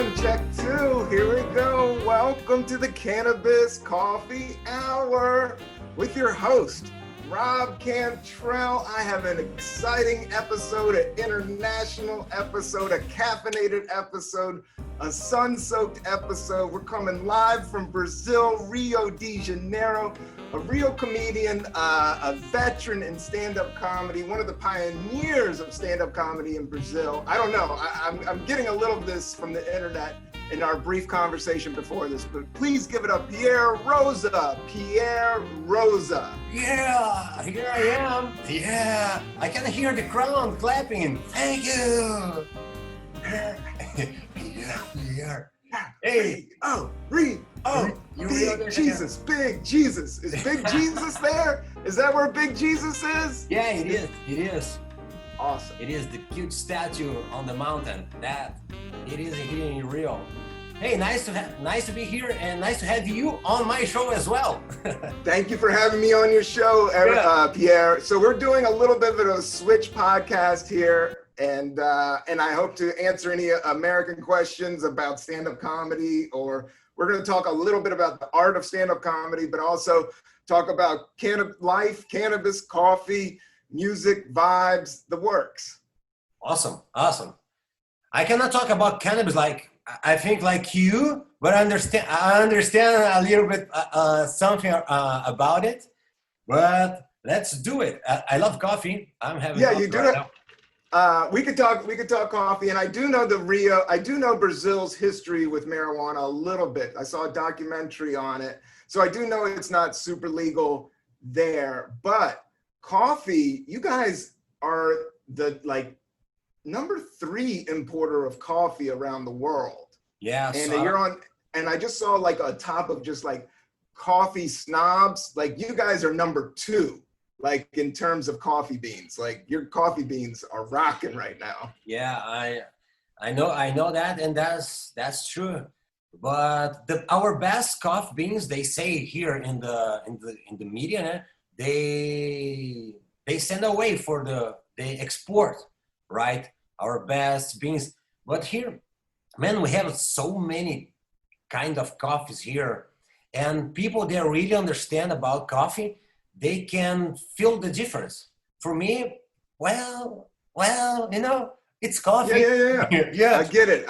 one, check two. Here we go. Welcome to the Cannabis Coffee Hour with your host, Rob Cantrell. I have an exciting episode, an international episode, a caffeinated episode, a sun-soaked episode. We're coming live from Brazil, Rio de Janeiro. A real comedian, a veteran in stand-up comedy, one of the pioneers of stand-up comedy in Brazil. I don't know, I'm getting a little of this from the internet in our brief conversation before this, but please give it up, Pierre Rosa. Pierre Rosa. Yeah, here I am. Yeah, I can hear the crowd clapping. Thank you. Yeah. Hey. Big Jesus, Big Jesus. Is Big Jesus there? Is that where Big Jesus is? Yeah, it is. It is. Awesome. It is the cute statue on the mountain. That it is here in Rio. Hey, nice to be here, and nice to have you on my show as well. Thank you for having me on your show, Pierre. So we're doing a little bit of a switch podcast here. And I hope to answer any American questions about stand-up comedy, or we're going to talk a little bit about the art of stand-up comedy, but also talk about life, cannabis, coffee, music, vibes, the works. Awesome. I cannot talk about cannabis I think like you, but I understand a little bit something about it. But let's do it. I love coffee. I'm having coffee you do right now. We could talk coffee, and I do know Brazil's history with marijuana a little bit. I saw a documentary on it, so I do know it's not super legal there. But coffee, you guys are the number 3 importer of coffee around the world. Yeah, and I just saw a top of just coffee snobs. You guys are number 2. In terms of coffee beans, your coffee beans are rocking right now. Yeah, I know that, and that's true. But our best coffee beans, they say here in the media, they send away they export, right? Our best beans. But here, man, we have so many kind of coffees here, and people, they really understand about coffee. They can feel the difference. For me, well, it's coffee. Yeah. I get it.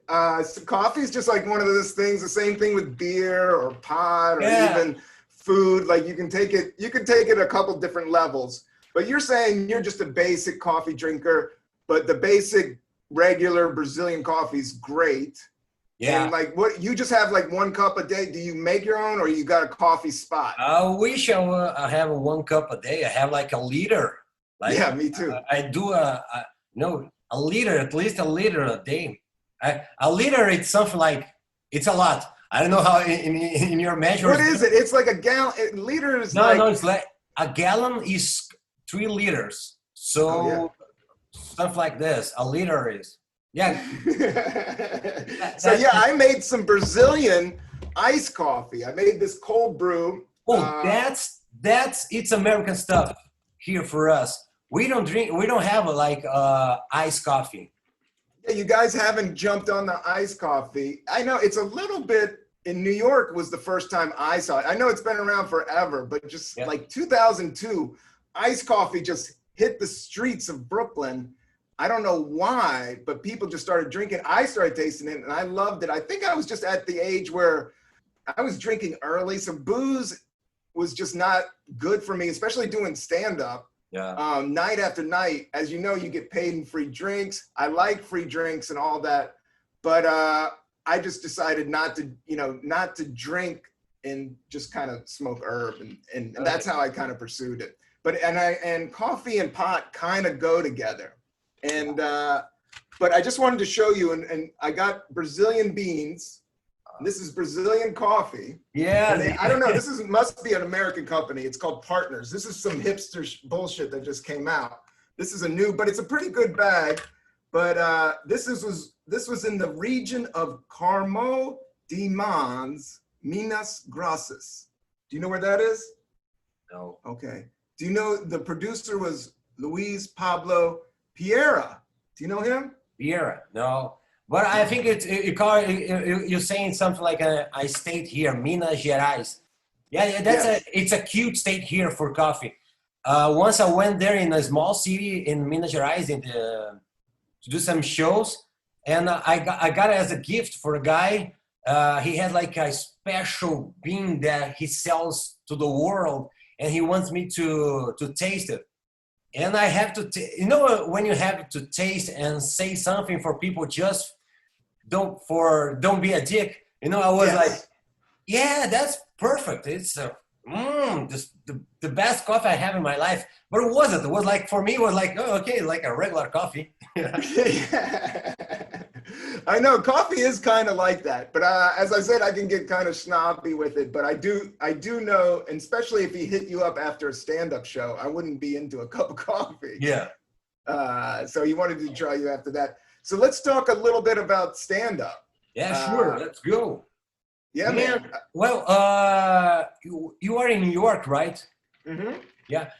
So coffee is just one of those things. The same thing with beer or pot or even food. You can take it a couple different levels. But you're saying you're just a basic coffee drinker, but the basic regular Brazilian coffee is great. Yeah. And what you just have 1 cup a day? Do you make your own, or you got a coffee spot? I wish I have 1 cup a day. I have a liter. Yeah, me too. I do a liter, at least a liter a day. A liter, it's something it's a lot. I don't know how in your measures. What is it? It's like a gallon. Liter is no, it's a gallon is 3 liters. So stuff like this. A liter is. Yeah. So I made some Brazilian iced coffee. I made this cold brew. Oh, it's American stuff here for us. We don't have iced coffee. Yeah, you guys haven't jumped on the iced coffee. I know it's a little bit, in New York was the first time I saw it. I know it's been around forever, but just 2002, iced coffee just hit the streets of Brooklyn. I don't know why, but people just started drinking. I started tasting it, and I loved it. I think I was just at the age where I was drinking early, so booze was just not good for me, especially doing stand-up. Yeah. Night after night. As you know, you get paid in free drinks. I like free drinks and all that, but I just decided not to drink and just kind of smoke herb, and that's how I kind of pursued it. But and coffee and pot kind of go together. And but I just wanted to show you, and I got Brazilian beans. This is Brazilian coffee. Yeah. I don't know. Must be an American company. It's called Partners. This is some hipster bullshit that just came out. This is but it's a pretty good bag. But this was in the region of Carmo de Mans, Minas Gerais. Do you know where that is? No. Okay. Do you know the producer was Luis Pablo Piera? Do you know him? Piera? No. But I think you're saying something like I state here, Minas Gerais. Yeah, Yes. it's a cute state here for coffee. Once I went there in a small city in Minas Gerais to do some shows, and I got it as a gift for a guy. He had like a special bean that he sells to the world, and he wants me to taste it. And I have to, when you have to taste and say something for people, just don't be a dick. I was like, Yes. yeah, that's perfect. It's the best coffee I have in my life. But it wasn't. It was like, for me, it was like, oh, okay, like a regular coffee. Yeah. I know coffee is kind of like that, but as I said, I can get kind of snobby with it. But I do know, and especially if he hit you up after a stand-up show, I wouldn't be into a cup of coffee. Yeah. So he wanted to try you after that. So let's talk a little bit about stand-up. Yeah, sure. Let's go. Yeah, man. Well, you are in New York, right? Mm-hmm. Yeah.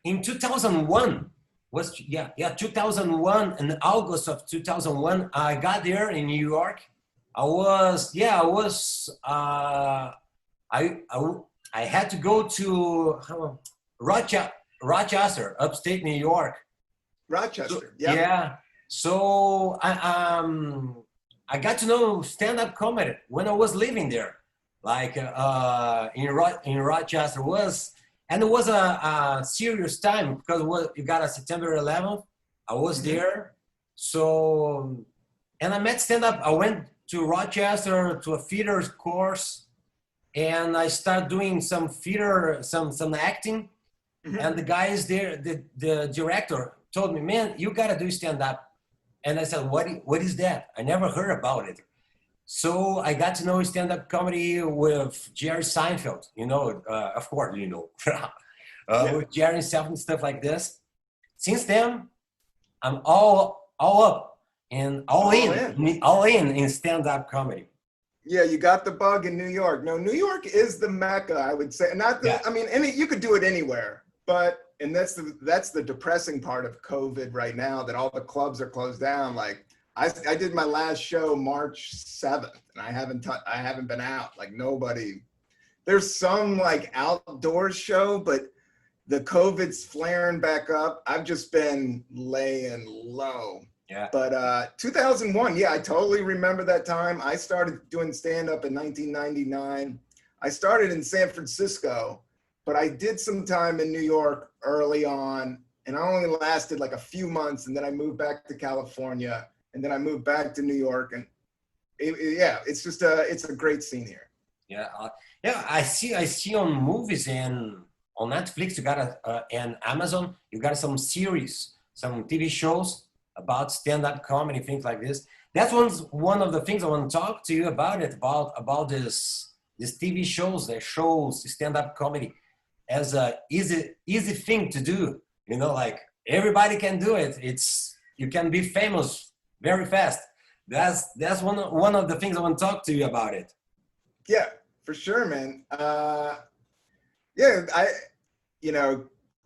In 2001, 2001, in August of 2001, I got there in New York. I had to go to Rochester, upstate New York. Rochester. Yeah. So I got to know stand-up comedy when I was living there, like in Rochester and it was a serious time because you got a September 11th. I was there, so and I met stand-up. I went to Rochester to a theater course, and I started doing some theater, some acting. Mm-hmm. And the guys there, the director told me, "Man, you gotta do stand-up." And I said, what is that? I never heard about it. So I got to know stand-up comedy with Jerry Seinfeld, of course, with Jerry Seinfeld and stuff like this. Since then, I'm all up and all in stand-up comedy. Yeah, you got the bug in New York. No, New York is the Mecca, I would say. I mean, you could do it anywhere, and that's the depressing part of COVID right now, that all the clubs are closed down. Like I did my last show March 7th, and I haven't been out. Like nobody. There's some like outdoor show, but the COVID's flaring back up. I've just been laying low. Yeah. But 2001, yeah, I totally remember that time. I started doing stand-up in 1999. I started in San Francisco, but I did some time in New York early on, and I only lasted like a few months, and then I moved back to California, and then I moved back to New York, and it's just it's a great scene here. Yeah, I see on movies and on Netflix, you got and Amazon, you got some series, some TV shows about stand-up comedy, things like this. That's one of the things I want to talk to you about this TV shows that shows stand-up comedy as a easy thing to do. Like everybody can do it. You can be famous very fast. That's one of the things I want to talk to you about it. Yeah, for sure, man.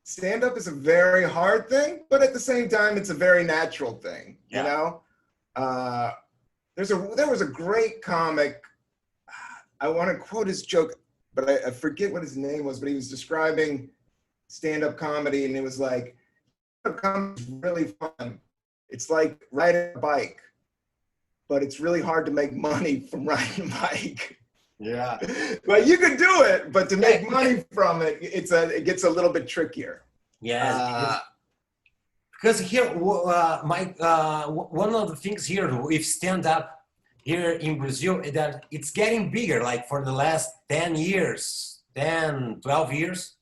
Stand-up is a very hard thing, but at the same time, it's a very natural thing. Yeah. There was a great comic. I want to quote his joke, but I forget what his name was, but he was describing stand-up comedy, and it was like, stand-up comedy is really fun. It's like riding a bike, but it's really hard to make money from riding a bike. Yeah. But you can do it, but to make money from it, it gets a little bit trickier. Yeah. Because here, one of the things here with stand-up here in Brazil is that it's getting bigger, like for the last 10 years, 10, 12 years.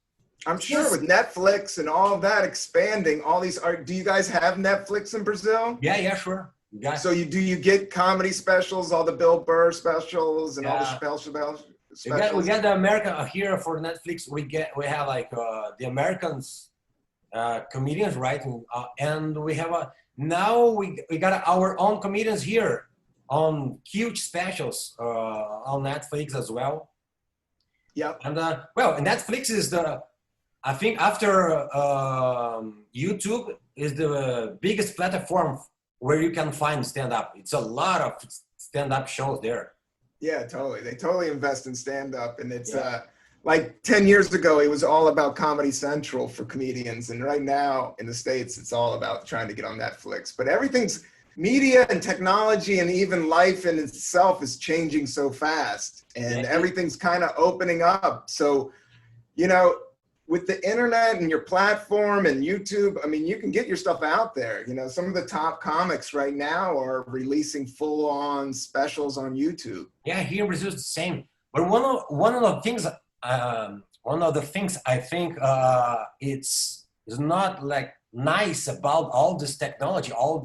I'm sure with Netflix and all of that expanding, all these do you guys have Netflix in Brazil? Yeah, sure. So do you get comedy specials, all the Bill Burr specials and all the Chappelle specials? We got the American here for Netflix. We have like the Americans comedians, right? And we have now we got our own comedians here on huge specials on Netflix as well. Yeah. And and Netflix is I think after YouTube is the biggest platform where you can find stand-up. It's a lot of stand-up shows there. Yeah, totally. They totally invest in stand-up, and it's like 10 years ago, it was all about Comedy Central for comedians, and right now in the States, it's all about trying to get on Netflix. But everything's media and technology, and even life in itself is changing so fast, and everything's kind of opening up. So, you know, with the internet and your platform and YouTube, I mean, you can get your stuff out there. You know, some of the top comics right now are releasing full-on specials on YouTube. Yeah, here in Brazil it's the same. But one of the things I think it's is not like nice about all this technology, all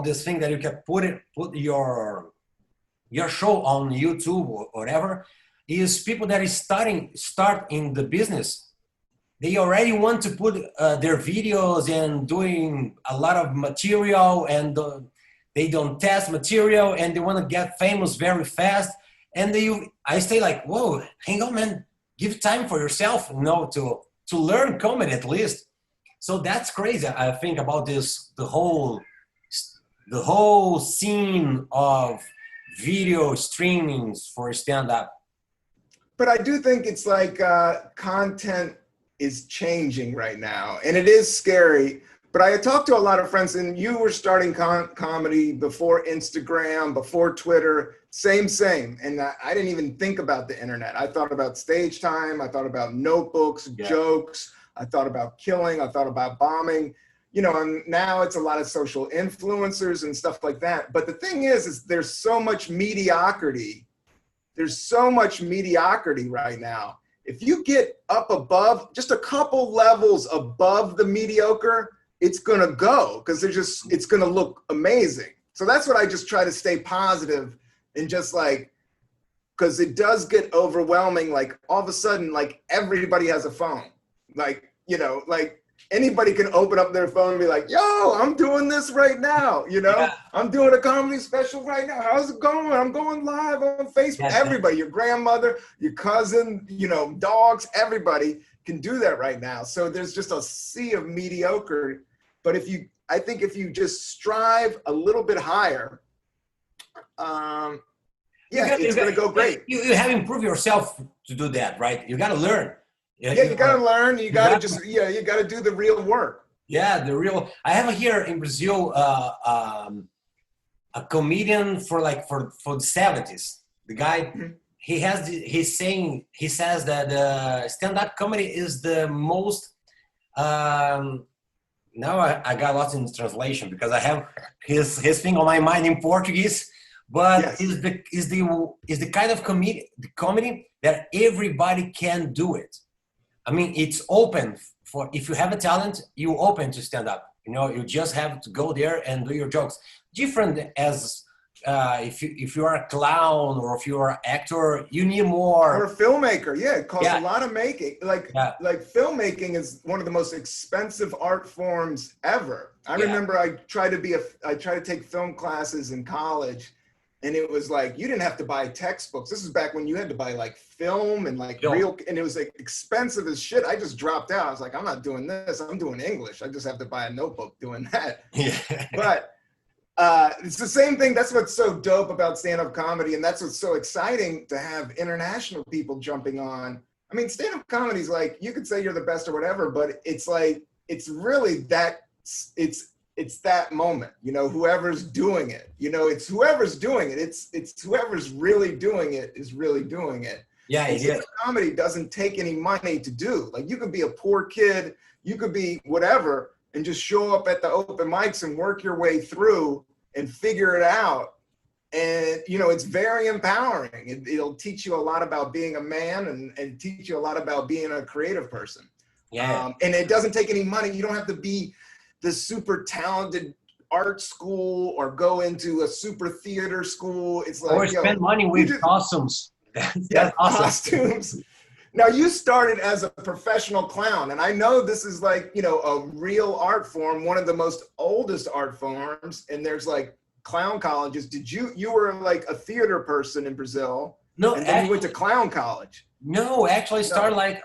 this thing that you can put your show on YouTube or whatever, is people that is start in the business. They already want to put their videos and doing a lot of material, and they don't test material, and they want to get famous very fast. And I say like, whoa, hang on, man, give time for yourself, you know, to learn comedy at least. So that's crazy. I think about this, the whole scene of video streamings for stand-up. But I do think it's like content is changing right now, and it is scary. But I talked to a lot of friends, and you were starting comedy before Instagram, before Twitter, same. And I didn't even think about the internet. I thought about stage time. I thought about notebooks, jokes. I thought about killing. I thought about bombing. You know, and now it's a lot of social influencers and stuff like that. But the thing is there's so much mediocrity. There's so much mediocrity right now. If you get up above, just a couple levels above the mediocre, it's gonna go, because it's gonna look amazing. So that's what I just try to stay positive, and just like, because it does get overwhelming. Like all of a sudden, like everybody has a phone. Like, you know, like anybody can open up their phone and be like, yo, I'm doing this right now. You know, I'm doing a comedy special right now. How's it going? I'm going live on Facebook. Everybody, your grandmother, your cousin, you know, dogs, everybody can do that right now. So there's just a sea of mediocre. But I think if you just strive a little bit higher, it's going to go great. You have to improve yourself to do that, right? You got to learn. Yeah, you got to learn. You got to you got to do the real work. Yeah, I have here in Brazil a comedian for the 70s. The guy, he says that stand-up comedy is the most. Now I got lost in translation because I have his thing on my mind in Portuguese. But is the kind of comedy that everybody can do it. I mean, it's open for, if you have a talent, you open to stand up. You know, you just have to go there and do your jokes. Different as if you are a clown, or if you are an actor, you need more. Or a filmmaker, it costs a lot of making. Like filmmaking is one of the most expensive art forms ever. I remember I tried to take film classes in college. And it was like, you didn't have to buy textbooks. This is back when you had to buy like film and like real, and it was like expensive as shit. I just dropped out. I was like, I'm not doing this. I'm doing English. I just have to buy a notebook doing that. But it's the same thing. That's what's so dope about stand-up comedy. And that's what's so exciting, to have international people jumping on. I mean, stand-up comedy is like, you could say you're the best or whatever, but it's like, it's really that, it's that moment, you know, whoever's doing it, you know, it's whoever's doing it. It's whoever's really doing it is really doing it. Comedy doesn't take any money to do. Like, you could be a poor kid, you could be whatever, and just show up at the open mics and work your way through and figure it out. And, you know, it's very empowering. It'll teach you a lot about being a man, and teach you a lot about being a creative person. And it doesn't take any money. You don't have to be the super talented art school or go into a super theater school. It's like, or spend money with costumes. That's awesome. Costumes. Now, you started as a professional clown, and I know this is like, you know, a real art form, one of the most oldest art forms, and there's like clown colleges. You were like a theater person in Brazil? No, and then you went to clown college. No, actually started like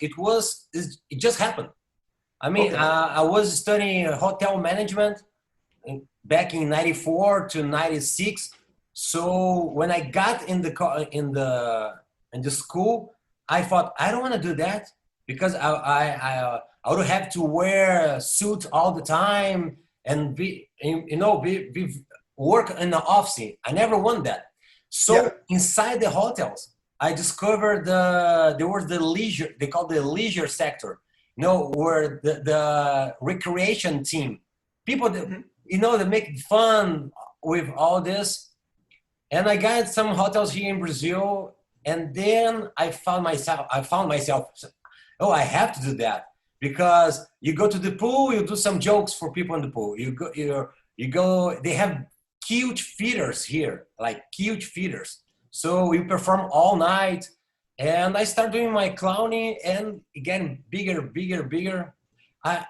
it just happened. I mean, I was studying hotel management, back in 94 to 96. So when I got in the school, I thought I don't want to do that because I would have to wear a suit all the time and be work in the office. I never want that. So inside the hotels, I discovered there was the leisure. They call the leisure sector. Where the recreation team, people that that make fun with all this. And I got some hotels here in Brazil, and then I found myself. Oh, I have to do that because you go to the pool, you do some jokes for people in the pool. You go. They have huge feeders here, like huge feeders. So we perform all night, and I start doing my clowning and getting bigger.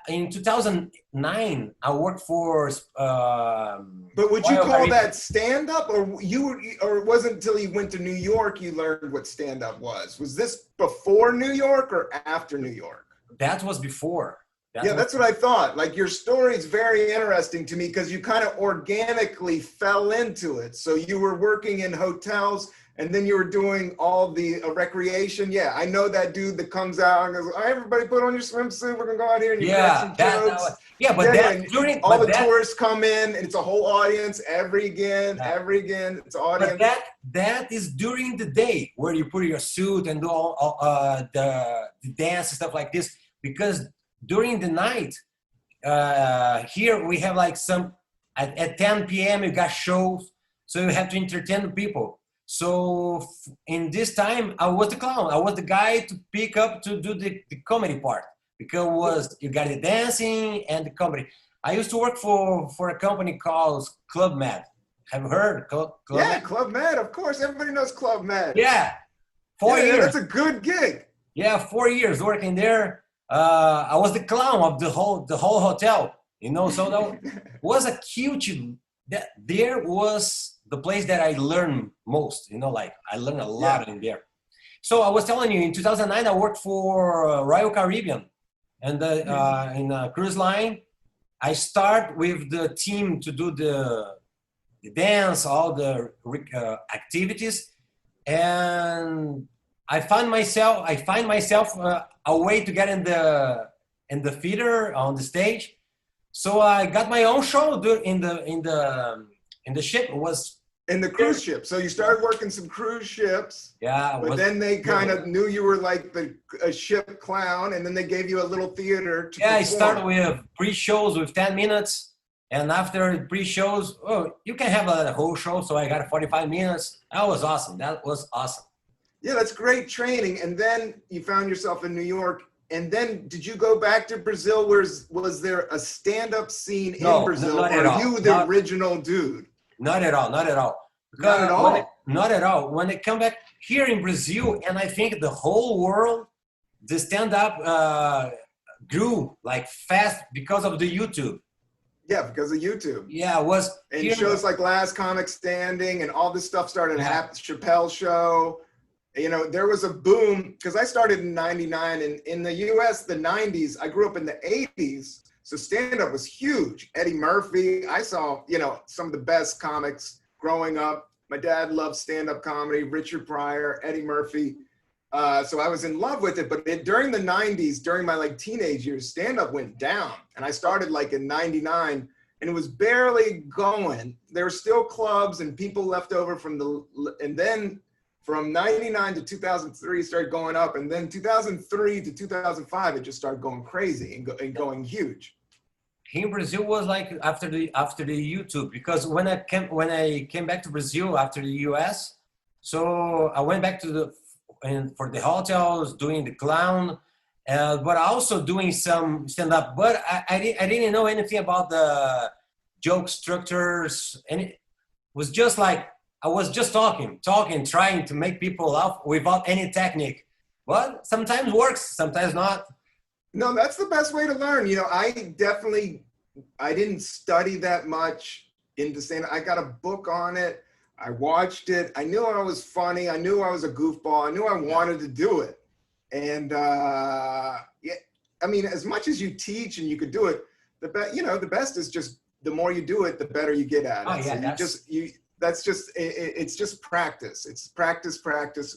In 2009, I worked for. But would you call that stand-up, or it wasn't until you went to New York you learned what stand-up was? Was this before New York or after New York? That was before. That's what I thought. Like, your story is very interesting to me because you kind of organically fell into it. So you were working in hotels and then you were doing all the recreation. Yeah, I know that dude that comes out and goes, all right, everybody put on your swimsuit. We're going to go out here and you crack some jokes. All the tourists come in and it's a whole audience every again. It's an audience. But that is during the day where you put your suit and do all the dance and stuff like this. Because during the night, here we have like at 10 p.m. you got shows, so you have to entertain the people. So in this time, I was the clown. I was the guy to pick up to do the comedy part because you got the dancing and the comedy. I used to work for a company called Club Med. Have you heard Club Med? Club Med, of course. Everybody knows Club Med. Yeah, 4 years. That's a good gig. Yeah, 4 years working there. I was the clown of the whole hotel, so that was a huge, there was the place that I learned most, like I learned a lot in there. So I was telling you, in 2009, I worked for Royal Caribbean and in a cruise line. I start with the team to do the dance, all the activities. And I find myself a way to get in the theater on the stage. So I got my own show in the ship. It was in the cruise ship. So you started working some cruise ships. Yeah. But then they kind of knew you were like a ship clown, and then they gave you a little theater to perform. I started with pre-shows with 10 minutes. And after pre-shows, you can have a whole show. So I got 45 minutes. That was awesome. Yeah, that's great training. And then you found yourself in New York. And then did you go back to Brazil? Was there a stand-up scene in Brazil? Not or at all. Are you the original dude? Not at all. Not at all? Not at all. When I come back here in Brazil, and I think the whole world, the stand-up grew like fast because of the YouTube. Yeah, because of YouTube. Yeah, it was. And shows like Last Comic Standing and all this stuff started happening. Chappelle Show. There was a boom because I started in 99 and in the US, the 90s, I grew up in the 80s. So stand-up was huge. Eddie Murphy. I saw, some of the best comics growing up. My dad loved stand-up comedy, Richard Pryor, Eddie Murphy. So I was in love with it. But during the 90s, during my teenage years, stand-up went down. And I started in 99 and it was barely going. There were still clubs and people left over and then from 99 to 2003 started going up, and then 2003 to 2005 it just started going crazy and going huge. Here in Brazil was like after the YouTube, because when I came back to Brazil after the US, so I went back for the hotels doing the clown, but also doing some stand-up. But I didn't know anything about the joke structures, and it was just like I was just talking, trying to make people laugh without any technique. But sometimes works, sometimes not. No, that's the best way to learn. I didn't study that much into stand-up. I got a book on it. I watched it. I knew I was funny. I knew I was a goofball. I knew I wanted to do it. And as much as you teach and you could do it, the best is just the more you do it, the better you get at it. Oh yeah, it's just practice. It's practice.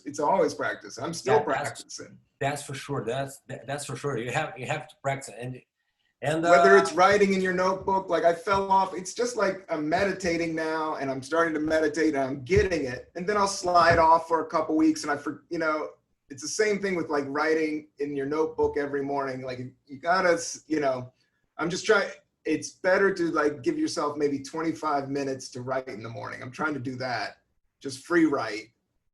It's always practice. I'm still practicing. That's for sure. That's for sure. You have to practice, and whether it's writing in your notebook, like I fell off, it's just like I'm meditating now, and I'm starting to meditate, and I'm getting it, and then I'll slide off for a couple weeks, and it's the same thing with like writing in your notebook every morning. Like you gotta, I'm just trying. It's better to like give yourself maybe 25 minutes to write in the morning. I'm trying to do that, just free write.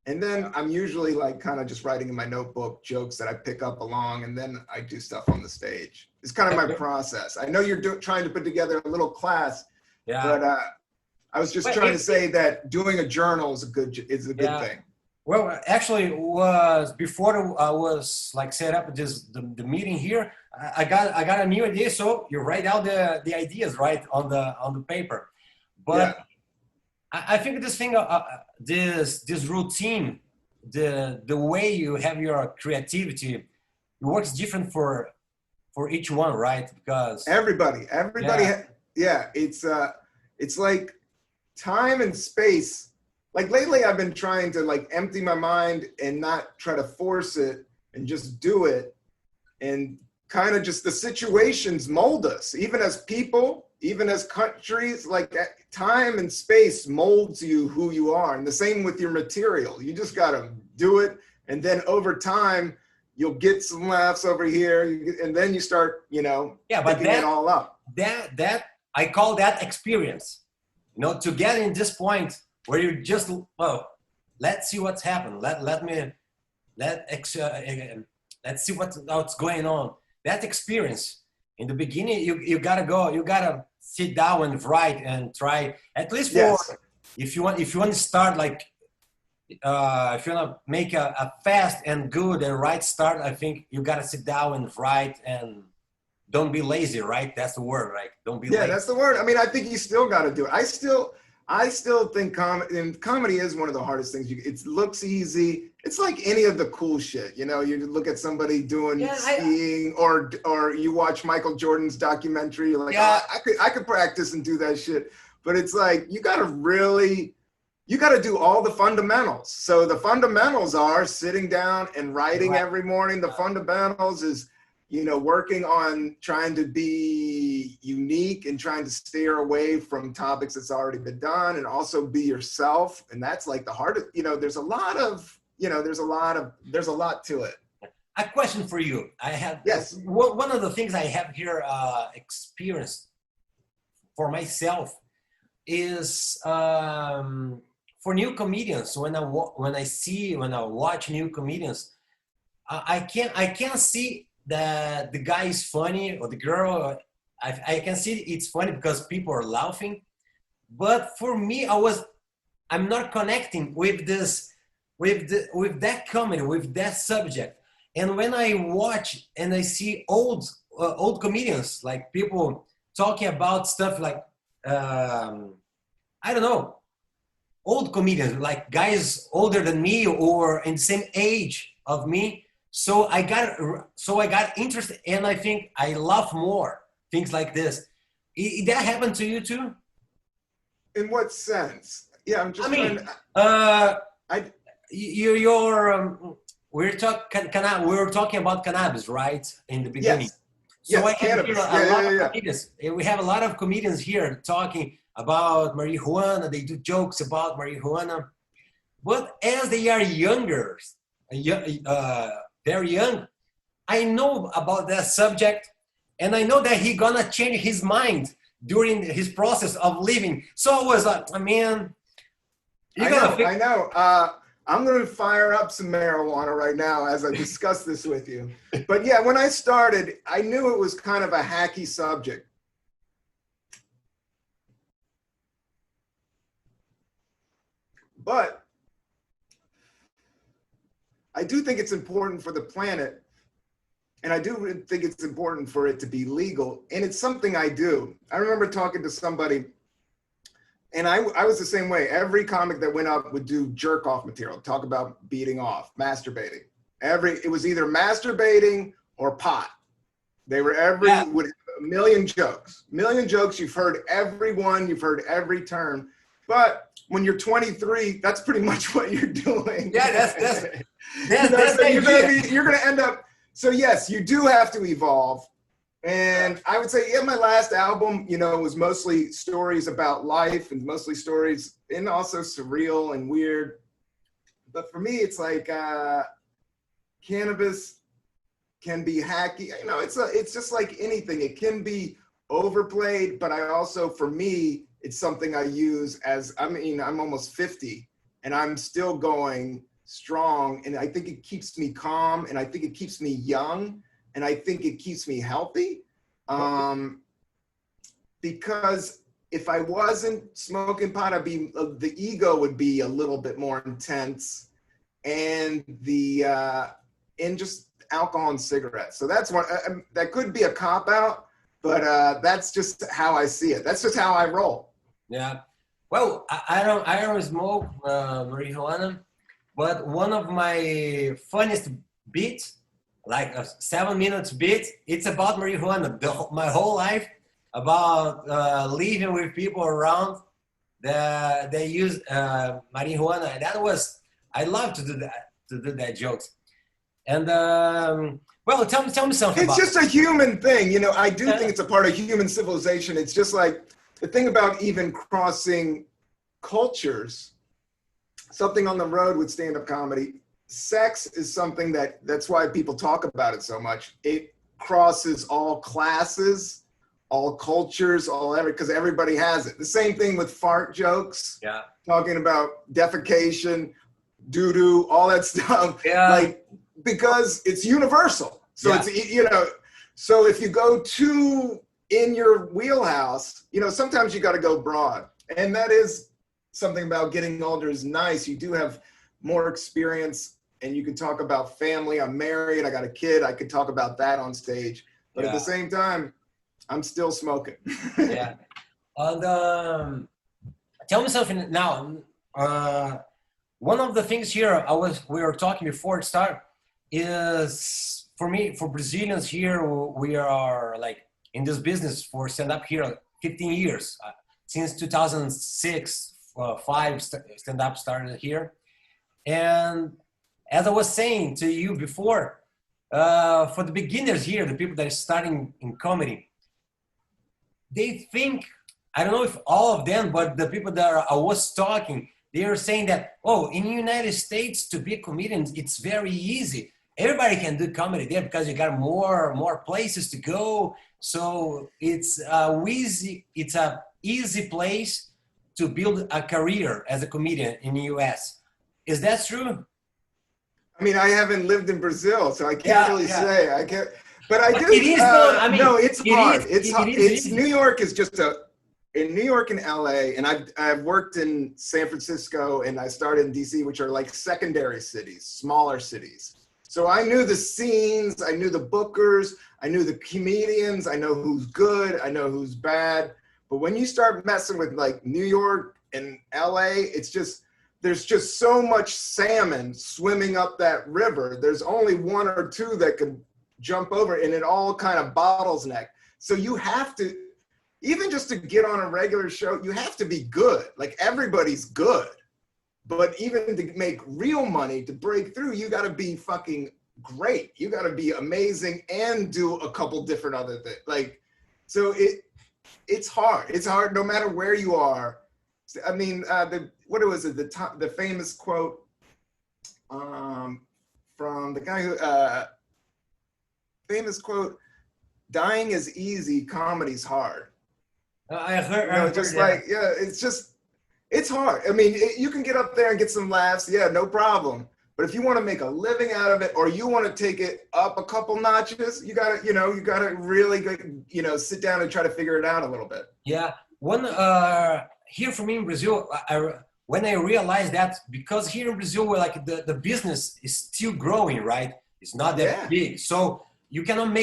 And then I'm usually like kind of just writing in my notebook jokes that I pick up along, and then I do stuff on the stage. It's kind of my process. I know you're trying to put together a little class, but I was just trying to say that doing a journal is a good thing. Well, actually, it was before I was like set up the meeting here. I got a new idea, so you write out the ideas right on the paper. But I think this thing, this routine, the way you have your creativity, it works different for each one, right? Because everybody, it's like time and space. Like lately, I've been trying to like empty my mind and not try to force it and just do it, and kind of just the situations mold us, even as people, even as countries. Like time and space molds you who you are, and the same with your material. You just gotta do it, and then over time, you'll get some laughs over here, and then you start, picking it all up. That I call that experience. To get in this point where you just, let's see what's happened. Let's see what's going on. That experience in the beginning, you gotta sit down and write and try at least if you want to start like if you want to make a fast and good and right start, I think you gotta sit down and write, and don't be lazy, right? That's the word, right? Don't be lazy. Yeah, that's the word. I mean, I think you still gotta do it. I still think comedy is one of the hardest things. It looks easy. It's like any of the cool shit. You look at somebody doing skiing, or you watch Michael Jordan's documentary. You're like, I could practice and do that shit. But it's like you got to do all the fundamentals. So the fundamentals are sitting down and writing every morning. The fundamentals is working on trying to be unique and trying to steer away from topics that's already been done, and also be yourself. And that's like the hardest, there's a lot to it. A question for you. I have, one of the things I have here experienced for myself is for new comedians. When I watch new comedians, I can't see that the guy is funny or the girl. I can see it's funny because people are laughing, but for me, I'm not connecting with this, with that comedy, with that subject. And when I watch and I see old comedians, like people talking about stuff like I don't know, old comedians, like guys older than me or in the same age of me. So I got interested, and I think I love more things like this. That happened to you too? In what sense? Yeah, I'm just. We were talking about cannabis, right, in the beginning. Yes. So I can hear a lot of comedians. We have a lot of comedians here talking about marijuana. They do jokes about marijuana, but as they are younger, very young, I know about that subject, and I know that he's gonna change his mind during his process of living. So I was like, man, I know. I'm gonna fire up some marijuana right now as I discuss this with you. But yeah, when I started, I knew it was kind of a hacky subject. But I do think it's important for the planet, and I do think it's important for it to be legal, and it's something I do. I remember talking to somebody, and I was the same way. Every comic that went up would do jerk off material, talk about beating off, masturbating. It was either masturbating or pot. They were million jokes. You've heard every one, you've heard every term. But when you're 23, that's pretty much what you're doing. Yeah, that's so the you're gonna end up. So yes, you do have to evolve. And I would say, my last album, was mostly stories about life and mostly stories and also surreal and weird. But for me, it's like Cannabis can be hacky. It's just like anything. It can be overplayed, but for me, it's something I use I'm almost 50 and I'm still going strong. And I think it keeps me calm and I think it keeps me young and I think it keeps me healthy. Because if I wasn't smoking pot, the ego would be a little bit more intense and just alcohol and cigarettes. So that's one that could be a cop out, but that's just how I see it. That's just how I roll. Yeah. Well, I don't smoke marijuana, but one of my funniest beats, like a 7-minute beat, it's about marijuana. My whole life about living with people around that they use marijuana. And I love to do that jokes. And well, tell me something. It's just a human thing, I do think it's a part of human civilization. It's just like the thing about even crossing cultures, something on the road with stand-up comedy. Sex is something that's why people talk about it so much. It crosses all classes, all cultures, because everybody has it. The same thing with fart jokes. Yeah. Talking about defecation, doo-doo, all that stuff. Yeah. Because it's universal. So it's, so if you go too in your wheelhouse, sometimes you got to go broad. And that is something about getting older is nice. You do have more experience and you can talk about family. I'm married, I got a kid. I could talk about that on stage. But at the same time, I'm still smoking. Yeah. And tell me something now. One of the things here we were talking before it started is for Brazilians here, we are like in this business for stand-up here 15 years. Since 2006, 5 stand-up started here. And as I was saying to you before, for the beginners here, the people that are starting in comedy, they think, I don't know if all of them, but the people that I was talking, they are saying that, in the United States, to be a comedian, it's very easy. Everybody can do comedy there because you got more places to go. So it's a easy place to build a career as a comedian in the US. Is that true? I mean, I haven't lived in Brazil, so I can't really say. I can't, but I do. It is no, it's hard. It's New York is just in New York and LA, and I've worked in San Francisco and I started in DC, which are like secondary cities, smaller cities. So I knew the scenes, I knew the bookers, I knew the comedians, I know who's good, I know who's bad. But when you start messing with like New York and LA, there's just so much salmon swimming up that river. There's only 1 or 2 that can jump over, and it all kind of bottles neck. So you have to, even just to get on a regular show, you have to be good. Like everybody's good. But even to make real money, to break through, you got to be fucking great. You got to be amazing and do a couple different other things. So it's hard. It's hard no matter where you are. I mean, the famous quote from the guy who, famous quote, dying is easy, comedy's hard. I heard it's hard. I mean, you can get up there and get some laughs, no problem. But if you want to make a living out of it, or you want to take it up a couple notches, you gotta really, sit down and try to figure it out a little bit. Yeah, here for me in Brazil, when I realized that, because here in Brazil, we're like the business is still growing, right? It's not that big, so you cannot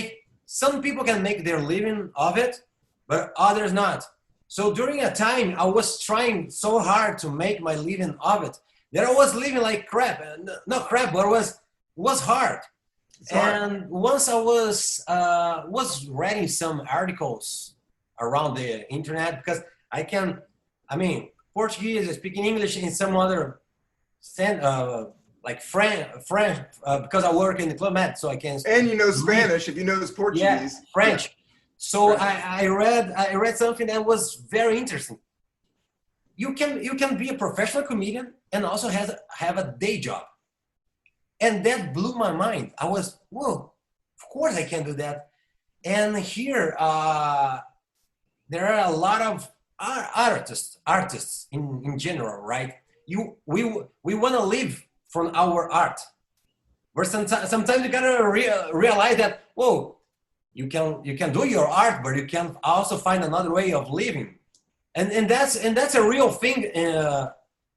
some people can make their living of it, but others not. So during a time, I was trying so hard to make my living of it that I was living like crap. Not crap, but it was hard. And once I was reading some articles around the internet because Portuguese, speaking English in some other like French, because I work in the Club Med, so I can. And you know Spanish if you know Portuguese. Yeah, French. Yeah. So I read something that was very interesting. You can be a professional comedian and also have a day job. And that blew my mind. I was, whoa, of course I can do that. And here, there are a lot of artists in general, right? We want to live from our art. But sometimes you gotta realize that, whoa, you can do your art, but you can also find another way of living. And that's a real thing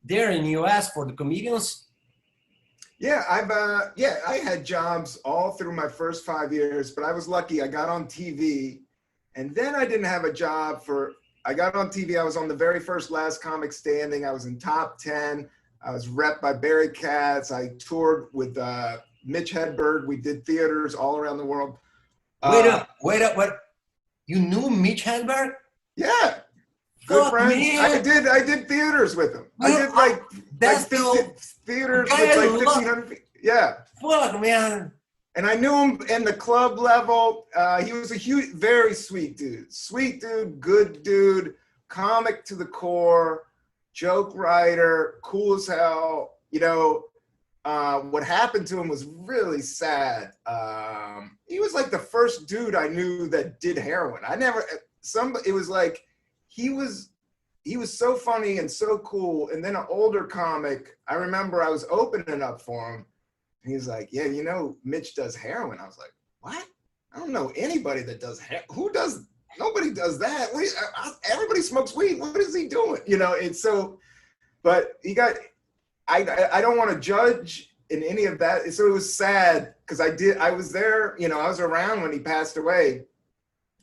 there in the US for the comedians. Yeah, I had jobs all through my first 5 years, but I was lucky. I got on TV, and then I didn't have a job I got on TV. I was on the very first Last Comic Standing. I was in top 10. I was repped by Barry Katz. I toured with Mitch Hedberg. We did theaters all around the world. Wait up. You knew Mitch Hedberg? Yeah. Good friends. Man. I did theaters with him. I did theaters with like 1,500 people. Yeah. Fuck, man. And I knew him in the club level. He was a very sweet dude. Sweet dude, good dude, comic to the core, joke writer, cool as hell. You know, what happened to him was really sad. He was like the first dude I knew that did heroin. It was like, he was so funny and so cool. And then an older comic, I remember I was opening up for him. And he's like, yeah, you know, Mitch does heroin. I was like, what? I don't know anybody that does heroin. Nobody does that. Everybody smokes weed. What is he doing? You know, it's so, but I don't want to judge in any of that. So it was sad because I was there, you know, I was around when he passed away.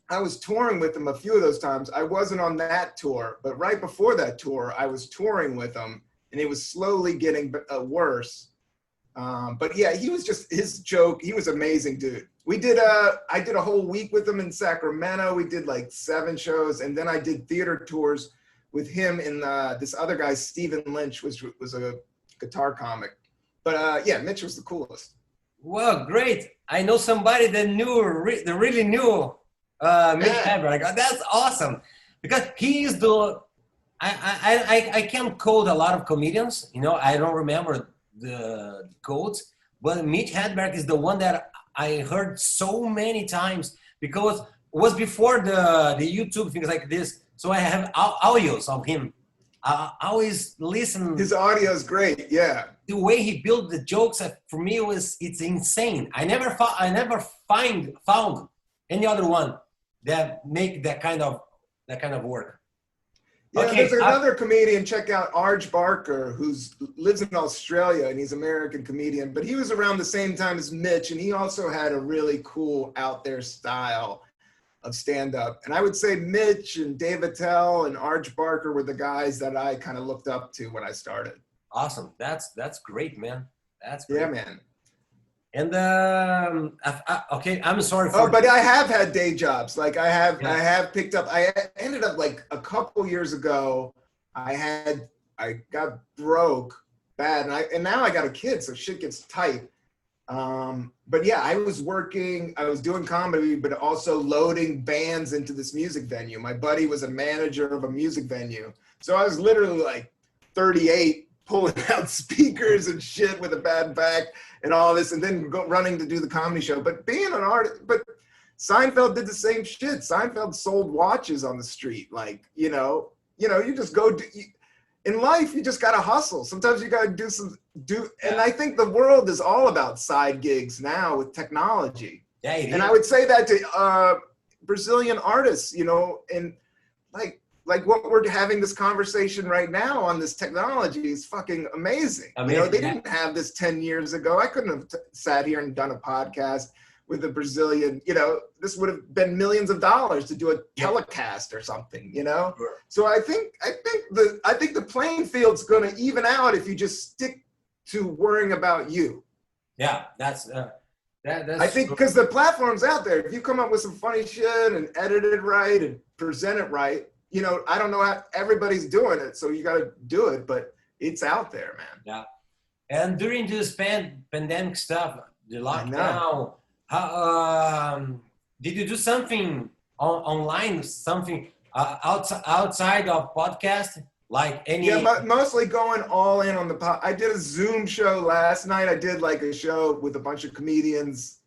I was touring with him a few of those times. I wasn't on that tour, but right before that tour, I was touring with him, and it was slowly getting worse. But yeah, he was just, his joke, he was amazing, dude. I did a whole week with him in Sacramento. We did like 7 shows, and then I did theater tours with him and this other guy, Stephen Lynch, was a guitar comic. But yeah, Mitch was the coolest. Well, great. I know somebody that really knew Mitch Hedberg. That's awesome, because he is I can't quote a lot of comedians, you know, I don't remember the quotes, but Mitch Hedberg is the one that I heard so many times, because it was before the YouTube things like this, so I have audios of him. I always listen. His audio is great, yeah. The way he built the jokes, for me, it's insane. I never found any other one that make that kind of work. Yeah, okay, there's another comedian, check out Arj Barker, who lives in Australia, and he's an American comedian, but he was around the same time as Mitch, and he also had a really cool out there style of stand-up. And I would say Mitch and Dave Attell and Arj Barker were the guys that I kind of looked up to when I started. Awesome. That's great, man. That's great. Yeah, man. And okay, I'm sorry for. Oh, but I have had day jobs. Like I have picked up. I ended up like a couple years ago. I got broke bad, and now I got a kid, so shit gets tight. But yeah, I was doing comedy, but also loading bands into this music venue. My buddy was a manager of a music venue, so I was literally like 38. Pulling out speakers and shit with a bad back and all this, and then running to do the comedy show. But being an artist, but Seinfeld did the same shit. Seinfeld sold watches on the street. Like, you know, you just go in life, you just gotta hustle. Sometimes you gotta and I think the world is all about side gigs now with technology. Yeah, and I would say that to Brazilian artists, you know, and like what we're having this conversation right now on this technology is fucking amazing. You know, they didn't have this 10 years ago. I couldn't have sat here and done a podcast with a Brazilian, you know, this would have been millions of dollars to do a telecast or something, you know? Sure. So I think the playing field's going to even out if you just stick to worrying about you. Yeah, that's That's I think because the platform's out there. If you come up with some funny shit and edit it right and present it right, you know, I don't know how everybody's doing it, so you got to do it, but it's out there, man. Yeah. And during this pandemic stuff, the lockdown, did you do something online, something outside of podcast? Like any? Yeah, but mostly going all in on the pod. I did a Zoom show last night. I did like a show with a bunch of comedians,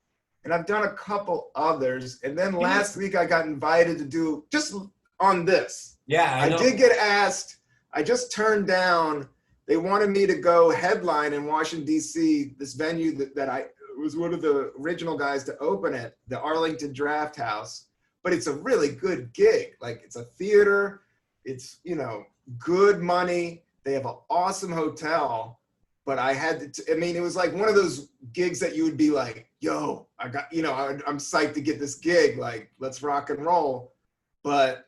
and I've done a couple others. And then last week I got invited to do just on this. Yeah, I know. did get asked. I just turned down. They wanted me to go headline in Washington, D.C., this venue that I was one of the original guys to open it, the Arlington Draft House. But it's a really good gig. Like, it's a theater. It's, you know, good money. They have an awesome hotel. But I had to, I mean, it was like one of those gigs that you would be like, yo, I got, you know, I'm psyched to get this gig. Like, let's rock and roll. But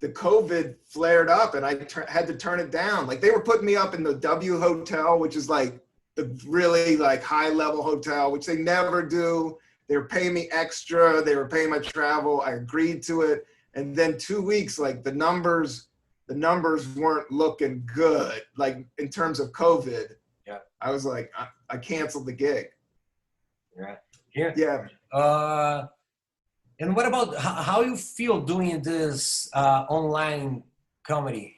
the COVID flared up and I had to turn it down. Like, they were putting me up in the W Hotel, which is like the really like high level hotel, which they never do. They were paying me extra. They were paying my travel. I agreed to it. And then 2 weeks, like the numbers weren't looking good. Like in terms of COVID, yeah, I was like, I canceled the gig. Yeah. Yeah. And what about how you feel doing this online comedy?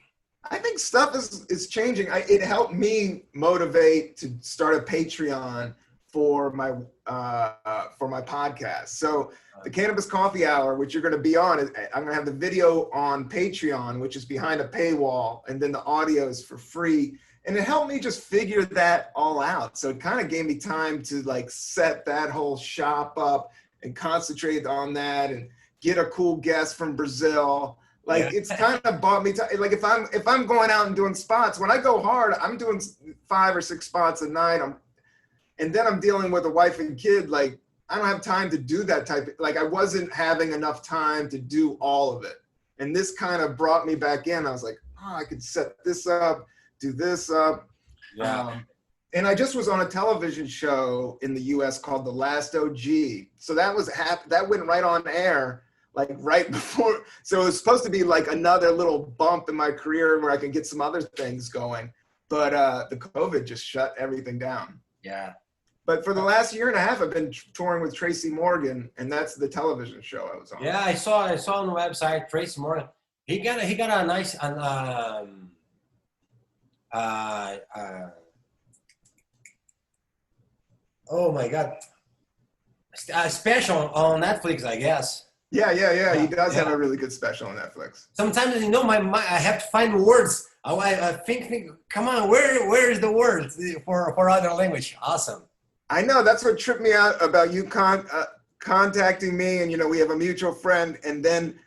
I think stuff is changing. It helped me motivate to start a Patreon for my podcast. So the Cannabis Coffee Hour, which you're going to be on, I'm going to have the video on Patreon, which is behind a paywall, and then the audio is for free. And it helped me just figure that all out. So it kind of gave me time to like set that whole shop up and concentrate on that and get a cool guest from Brazil. Like, it's kind of bought me time. Like, if I'm going out and doing spots, when I go hard, I'm doing 5 or 6 spots a night. And then I'm dealing with a wife and kid. Like, I don't have time to do that type of, like, I wasn't having enough time to do all of it. And this kind of brought me back in. I was like, oh, I could set this up, do this up. Yeah. And I just was on a television show in the US called The Last OG. So that went right on air, like right before. So it was supposed to be like another little bump in my career where I can get some other things going. But the COVID just shut everything down. Yeah. But for the last year and a half, I've been touring with Tracy Morgan, and that's the television show I was on. Yeah, I saw on the website Tracy Morgan. He got a nice oh my God, a special on Netflix, I guess. Yeah. He does have a really good special on Netflix. Sometimes, you know, my mind, I have to find words. I think, come on, where is the word for other language? Awesome. I know, that's what tripped me out about you contacting me, and, you know, we have a mutual friend, and then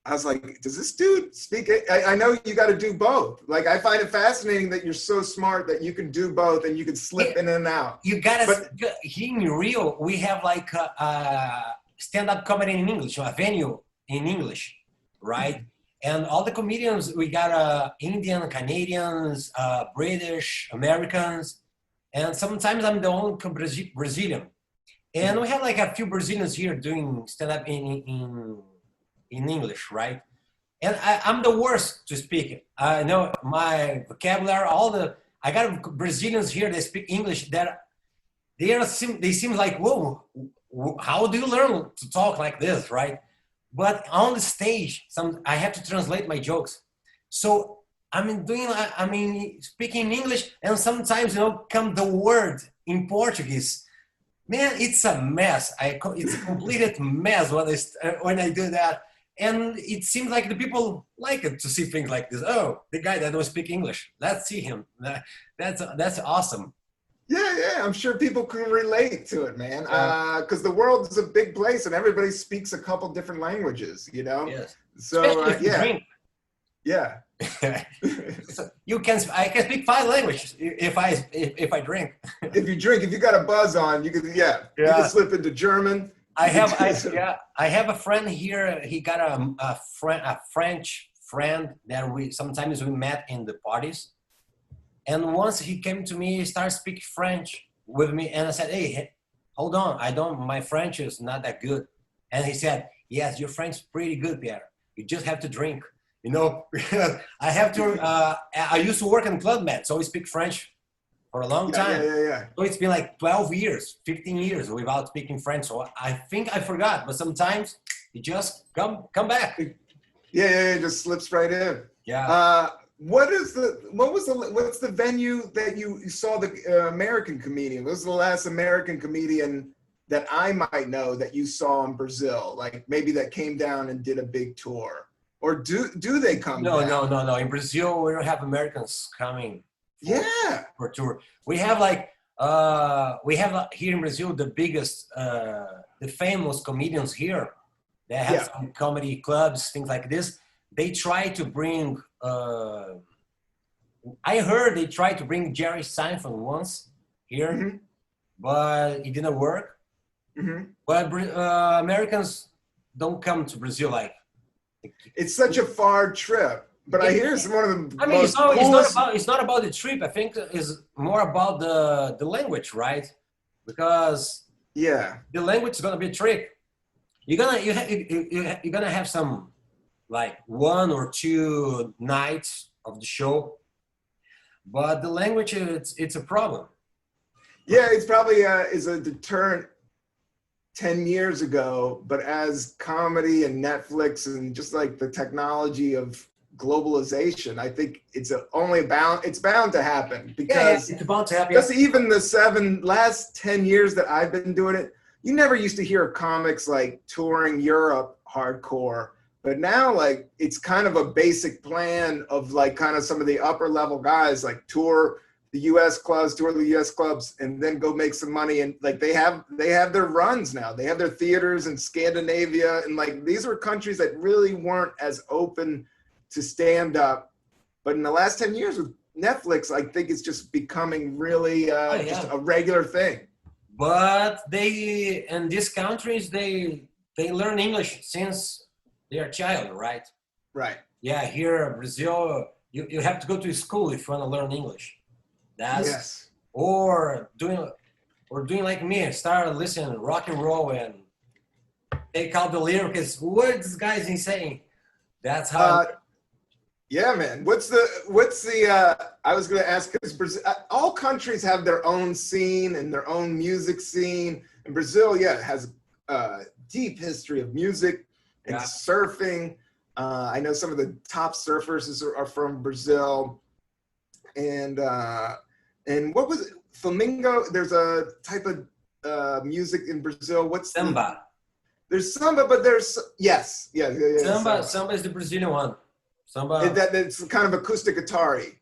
I was like, does this dude speak it? I know you got to do both. Like, I find it fascinating that you're so smart that you can do both and you can slip in and out. You got to, here in Rio, we have like a stand-up comedy in English, a venue in English, right? And all the comedians, we got Indian, Canadians, British, Americans, and sometimes I'm the only Brazilian. And we have like a few Brazilians here doing stand-up in English, right? And I'm the worst to speak it. I know my vocabulary, I got Brazilians here that speak English that they seem like, whoa, how do you learn to talk like this, right? But on the stage, I have to translate my jokes. So I'm speaking English, and sometimes, you know, come the word in Portuguese. Man, it's a mess. It's a completed mess when I do that. And it seems like the people like it to see things like this. Oh, the guy that don't speak English. Let's see him. That's awesome. Yeah. I'm sure people can relate to it, man. Because the world is a big place and everybody speaks a couple different languages, you know? Yes. So, drink. Yeah. So I can speak 5 languages if I drink. If you drink, if you got a buzz on, you can slip into German. I have a friend here. He got a French friend that sometimes we met in the parties. And once he came to me, he started speaking French with me, and I said, "Hey, hold on, my French is not that good. And he said, yes, your French is pretty good, Pierre. You just have to drink. You know, I have to, I used to work in Club Med, so we speak French for a long time. Yeah. So it's been like 12 years, 15 years without speaking French. So I think I forgot, but sometimes it just come back. Yeah, it just slips right in. Yeah. What's the venue that you saw the American comedian? What was the last American comedian that I might know that you saw in Brazil? Like maybe that came down and did a big tour, or do they come down? No. In Brazil, we don't have Americans coming. For tour. We have here in Brazil the biggest, the famous comedians here. They have some comedy clubs, things like this. They try to bring. I heard they tried to bring Jerry Seinfeld once here, but it didn't work. But Americans don't come to Brazil like. It's such a far trip. But I hear it's one of the it's not about the trip. I think it's more about the language, right? Because the language is gonna be a trick. You're gonna have some like 1 or 2 nights of the show, but the language it's a problem. Yeah, it's probably is a deterrent 10 years ago, but as comedy and Netflix and just like the technology of globalization, I think it's bound to happen, because it's bound to happen. Just even the last 10 years that I've been doing it, you never used to hear of comics like touring Europe hardcore, but now like it's kind of a basic plan of like kind of some of the upper level guys like tour the US clubs and then go make some money, and like they have their runs now. They have their theaters in Scandinavia, and like these were countries that really weren't as open to stand up, but in the last 10 years with Netflix, I think it's just becoming really just a regular thing. But they in these countries they learn English since they're a child, right? Right. Yeah, here in Brazil, you have to go to school if you want to learn English. That's or doing like me, start listening rock and roll and take out the lyrics. What this guy's insane. That's how. Yeah, man. What's the? I was going to ask, because Brazil, all countries have their own scene and their own music scene. And Brazil, has a deep history of music and surfing. I know some of the top surfers are from Brazil. And what was it? Flamingo? There's a type of music in Brazil. What's samba? There's samba, but there's Samba is the Brazilian one. Samba. That's kind of acoustic guitar-y.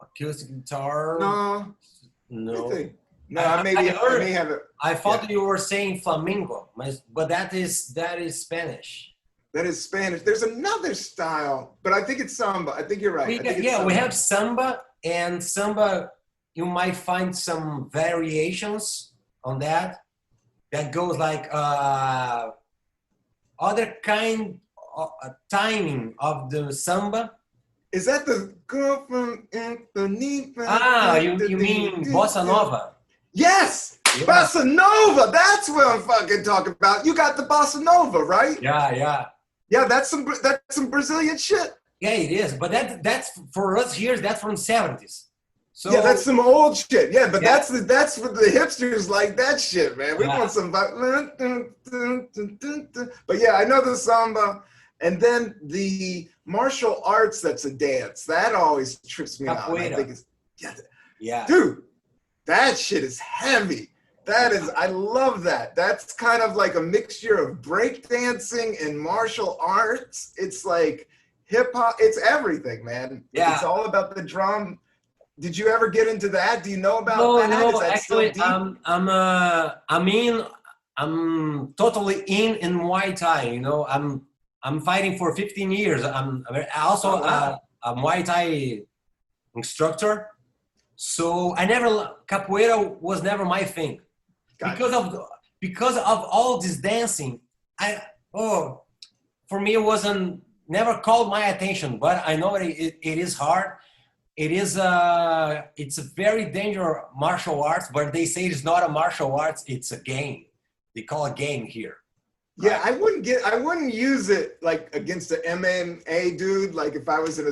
Acoustic guitar? No. No, I may have it. I thought you were saying flamenco, but that is Spanish. That is Spanish. There's another style, but I think it's samba. I think you're right. We have samba, and samba, you might find some variations on that goes like other kind of timing of the samba. Is that the girl from Anthony? You mean bossa nova? Yes, bossa nova. That's what I'm fucking talking about. You got the bossa nova, right? Yeah. Yeah, that's some Brazilian shit. Yeah, it is. But that's for us here. That's from '70s. So yeah, that's some old shit. Yeah, but that's what the hipsters like, that shit, man. We want some. But yeah, I know the samba, and then the martial arts. That's a dance that always trips me out. I think it's dude, that shit is heavy. I love that. That's kind of like a mixture of breakdancing and martial arts. It's like hip hop. It's everything, man. Yeah. It's all about the drum. Did you ever get into that? Do you know about that? No, actually, I'm totally in Muay Thai. You know, I'm fighting for 15 years. I'm also a Muay Thai instructor. So capoeira was never my thing. Because of all this dancing, for me it never called my attention, but I know it is hard. it's a very dangerous martial arts, but they say it's not a martial arts, it's a game. They call it game here. Yeah, I wouldn't use it like against an MMA dude. Like if I was in I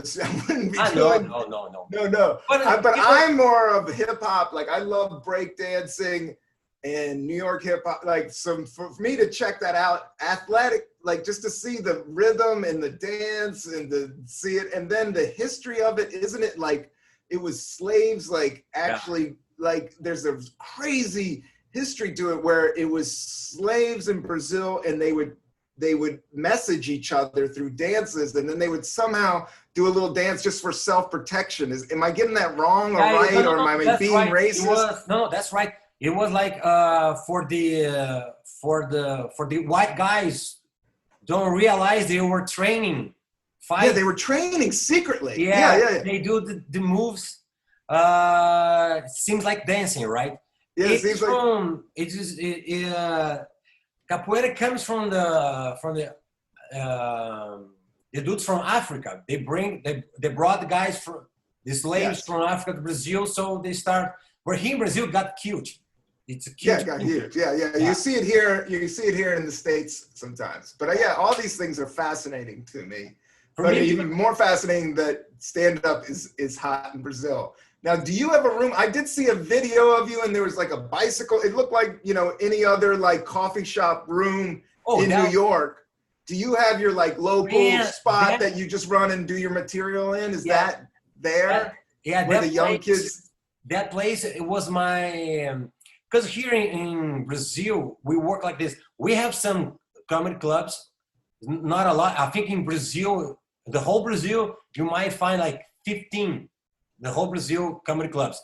wouldn't be doing. No. But I'm more of hip hop. Like I love breakdancing and New York hip hop. Like for me to check that out, athletic, like just to see the rhythm and the dance and to see it, and then the history of it. Isn't it like it was slaves? Like actually, like there's a crazy history to it where it was slaves in Brazil, and they would message each other through dances, and then they would somehow do a little dance just for self-protection. Am I getting that wrong or right, or am I being racist? No, that's right. It was like for the white guys don't realize they were training. Yeah, they were training secretly. Yeah. They do the moves. It seems like dancing, right? Yeah, it seems capoeira comes from the dudes from Africa. They brought the guys from the slaves from Africa to Brazil, so they start. Where here in Brazil got cute. It's a cute. It got huge. Yeah. You see it here. You see it here in the States sometimes. But all these things are fascinating to me. But even more fascinating that stand-up is hot in Brazil. Now, do you have a room? I did see a video of you, and there was like a bicycle. It looked like, any other like coffee shop room in New York. Do you have your like local spot that you just run and do your material in? Is that there? Where the young kids? That place, it was my, because here in Brazil, we work like this. We have some comedy clubs, not a lot. I think in Brazil, the whole Brazil, you might find like 15. The whole Brazil comedy clubs.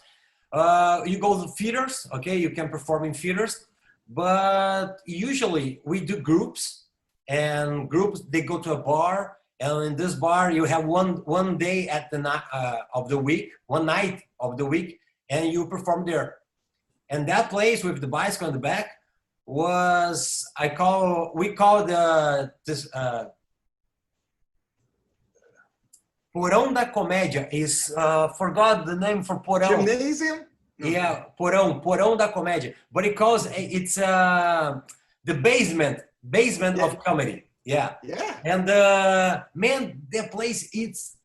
You go to theaters, okay? You can perform in theaters, but usually we do groups, and groups they go to a bar, and in this bar you have one day at the of the week, one night of the week, and you perform there. And that place with the bicycle in the back was we call this. Porão da Comédia is forgot the name for Porão. Gymnasium? Yeah, Porão da Comédia. But it's the basement of comedy. Yeah. And man, the place, it's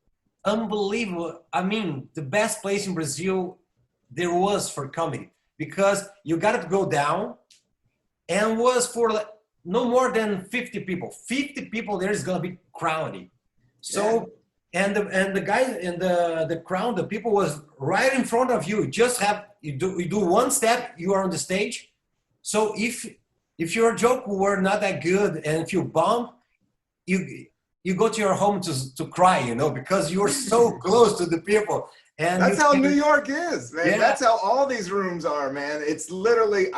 unbelievable. I mean, the best place in Brazil there was for comedy, because you got to go down, and was for no more than 50 people. 50 people there is gonna be crowded. So. And the guys in the crowd, the people was right in front of you. You do one step, you are on the stage. So if your joke were not that good, and if you bomb, you go to your home to cry, because you're so close to the people. And that's how New York is, man. Yeah. That's how all these rooms are, man. It's literally,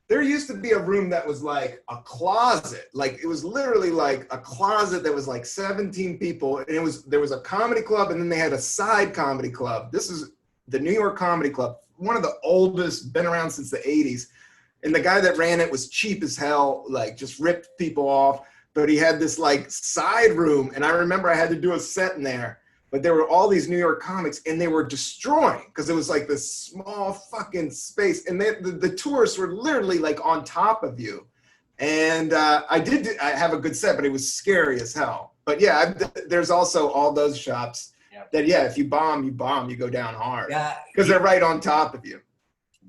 there used to be a room that was like a closet. Like it was literally like a closet that was like 17 people. And there was a comedy club, and then they had a side comedy club. This is the New York Comedy Club, one of the oldest, been around since the 80s. And the guy that ran it was cheap as hell, like just ripped people off. But he had this like side room. And I remember I had to do a set in there. But there were all these New York comics, and they were destroying, because it was like this small fucking space. And the tourists were literally like on top of you. And I have a good set, but it was scary as hell. But yeah, there's also all those shops that, if you bomb, you go down hard. Yeah. Because they're right on top of you.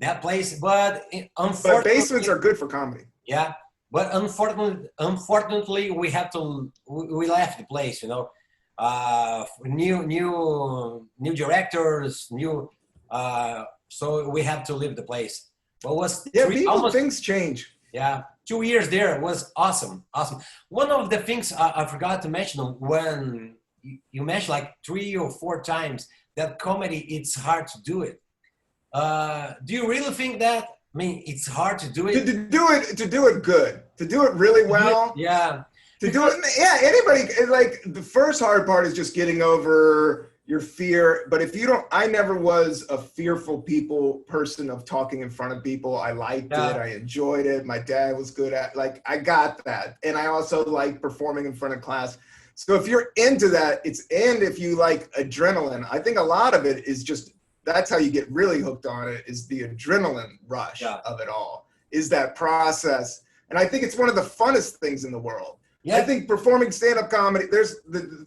That place, but unfortunately. But basements are good for comedy. Yeah. But unfortunately, we left the place, new directors, so we have to leave the place. What was things change. Yeah, 2 years there was awesome. One of the things I forgot to mention, when you mentioned like 3 or 4 times that comedy, it's hard to do it. Do you really think that? I mean, it's hard to do it. To do it good, to do it really well. Yeah. To do it, anybody, like the first hard part is just getting over your fear. But if you don't, I never was a fearful person of talking in front of people. I liked it. I enjoyed it. My dad was good at, I got that. And I also like performing in front of class. So if you're into that, and if you like adrenaline, I think a lot of it is just, that's how you get really hooked on it, is the adrenaline rush of it all, is that process. And I think it's one of the funnest things in the world. Yeah. I think performing stand-up comedy, there's the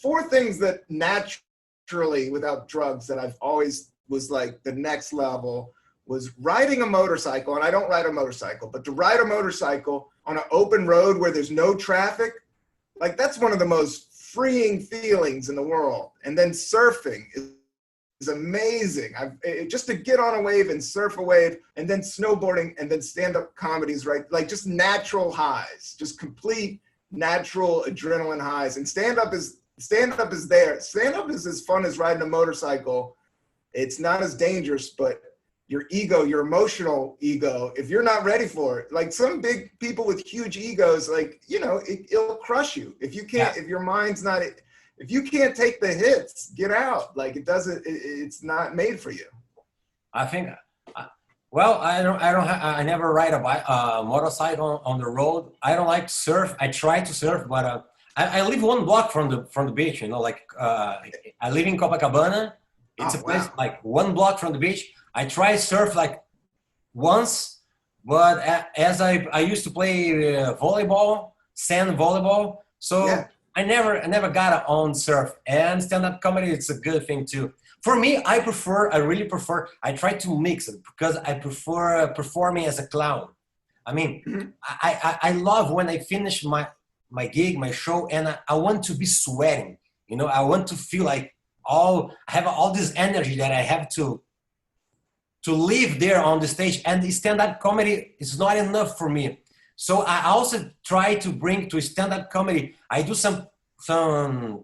four things that naturally, without drugs, that I've always was like the next level, was riding a motorcycle. And I don't ride a motorcycle, but to ride a motorcycle on an open road where there's no traffic, like that's one of the most freeing feelings in the world. And then surfing is amazing. Just to get on a wave and surf a wave, and then snowboarding, and then stand-up comedies, right? Like just natural highs, just complete natural adrenaline highs. And stand-up is there. Stand-up is as fun as riding a motorcycle. It's not as dangerous, but your ego, your emotional ego, if you're not ready for it, like some big people with huge egos, like, you know, it'll crush you. If you can't, if your mind's not, if you can't take the hits, get out. Like it's not made for you. I think, well, I never ride a motorcycle on the road. I don't like to surf. I try to surf, but I live 1 block from the beach, you know, like I live in Copacabana. It's a place like 1 block from the beach. I try surf like once, but as I used to play volleyball, sand volleyball, so I never got on surf. And stand-up comedy, it's a good thing too. For me, I really prefer, I try to mix it because I prefer performing as a clown. I mean, I love when I finish my gig, my show, and I want to be sweating. You know, I want to feel like I have all this energy that I have to live there on the stage. And the stand-up comedy is not enough for me. So I also try to bring to stand-up comedy, I do some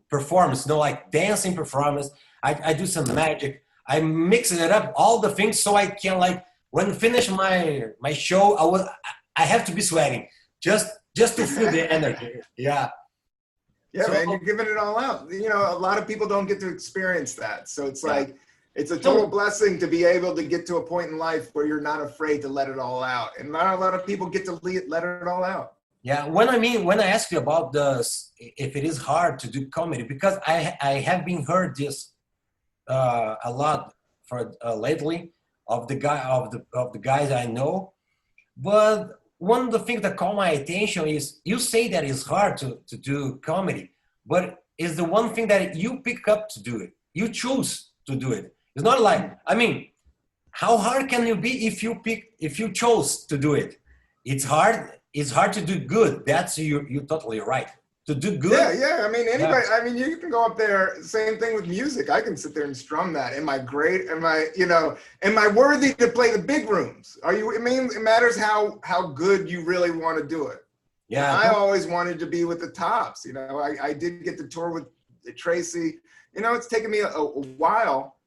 performance, you know, like dancing performance. I do some magic. I mix it up, all the things, so I can, like, when finish my show, I have to be sweating just to feel the energy. Yeah. Yeah, so, man, you're giving it all out. You know, a lot of people don't get to experience that. So it's like, it's a total blessing to be able to get to a point in life where you're not afraid to let it all out. And not a lot of people get to let it all out. Yeah, when I ask you about if it is hard to do comedy, because I have been heard this a lot for lately of the guys I know. But one of the things that caught my attention is you say that it's hard to do comedy, but it's the one thing that you pick up to do it. You choose to do it. It's not like, I mean, how hard can you be if you chose to do it? It's hard. It's hard to do good. That's you're totally right. To do good. Yeah. I mean, anybody. Yeah. I mean, you can go up there. Same thing with music. I can sit there and strum that. Am I great? Am I worthy to play the big rooms? Are you? I mean, it matters how good you really want to do it. Yeah. I always wanted to be with the tops. You know, I did get to tour with Tracy. You know, it's taken me a while.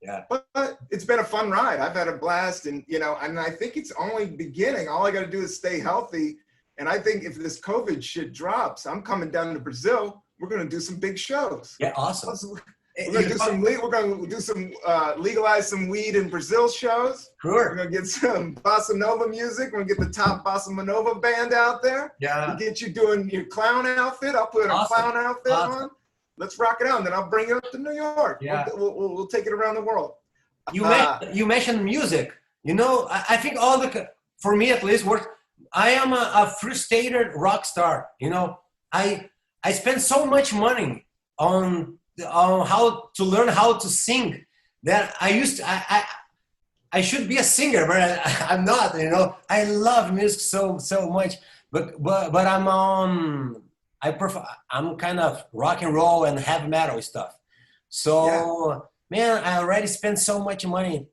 Yeah. But it's been a fun ride. I've had a blast, and and I think it's only beginning. All I got to do is stay healthy. And I think if this COVID shit drops, I'm coming down to Brazil. We're going to do some big shows. Yeah, awesome. We're going to do some legalize some weed in Brazil shows. Sure. We're going to get some bossa nova music. We're going to get the top bossa nova band out there. Yeah. We'll get you doing your clown outfit. I'll put a clown outfit on. Let's rock it out, and then I'll bring it up to New York. Yeah. We'll take it around the world. You mentioned music. You know, I think for me at least, I am a frustrated rock star. You know, I spend so much money on how to learn how to sing that I should be a singer, but I'm not. You know, I love music so much, but I'm kind of rock and roll and heavy metal stuff. So man, I already spent so much money.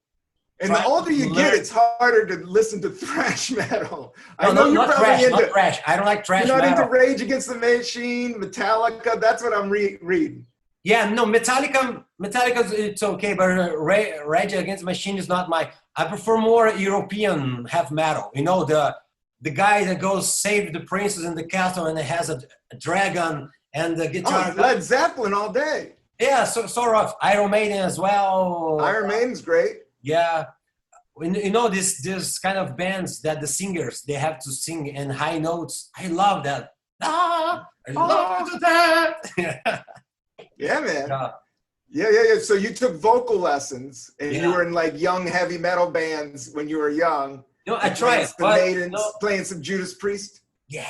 And the older you get, it's harder to listen to thrash metal. I know you're probably into thrash. I don't like thrash metal. You're not into Rage Against the Machine, Metallica. That's what I'm reading. Yeah, no, Metallica, it's okay, but Rage Against the Machine is not I prefer more European heavy metal. You know, the guy that goes save the princess in the castle and it has a dragon and the guitar. Oh, Led Zeppelin all day. Yeah, sort of. Iron Maiden as well. Iron Maiden's great. Yeah, you know this kind of bands that the singers they have to sing in high notes. I love that. I love to dance. Yeah, man. Yeah. Yeah. So you took vocal lessons, and you Yeah. were in like young heavy metal bands when you were young. No, I Playing tried, some but Maidens, no. playing some Judas Priest. Yeah,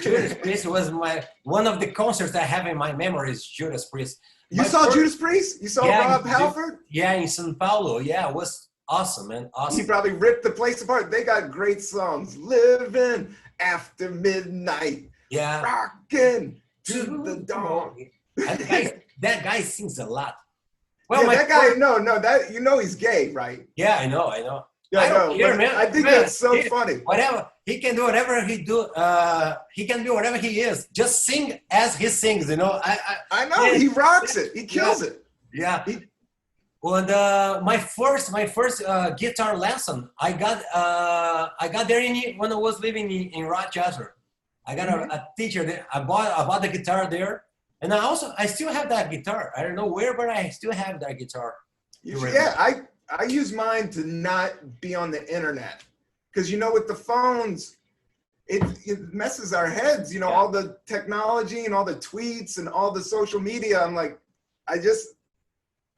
Judas Priest was one of the concerts I have in my memories. Judas Priest. You My saw first, Judas Priest? You saw yeah, Rob Halford? yeah, in São Paulo. Yeah, it was awesome, man. He Awesome. probably ripped the place apart. They got great songs. Living after midnight, Yeah. rocking to the dawn. And that guy sings a lot. Well, yeah, that guy, no, he's gay, right? Yeah, I know. Yeah, I don't care, man. I think that's so funny. Whatever he can do, whatever he do, he can be whatever he is. Just sing as he sings, you know. I know, he rocks it. He kills it. Yeah. And my first guitar lesson, I got there when I was living in Rochester. I got a teacher there. I bought the guitar there, and I still have that guitar. I don't know where, but I still have that guitar. Yeah, I use mine to not be on the internet, because with the phones, it messes our heads. All the technology and all the tweets and all the social media. I'm like, I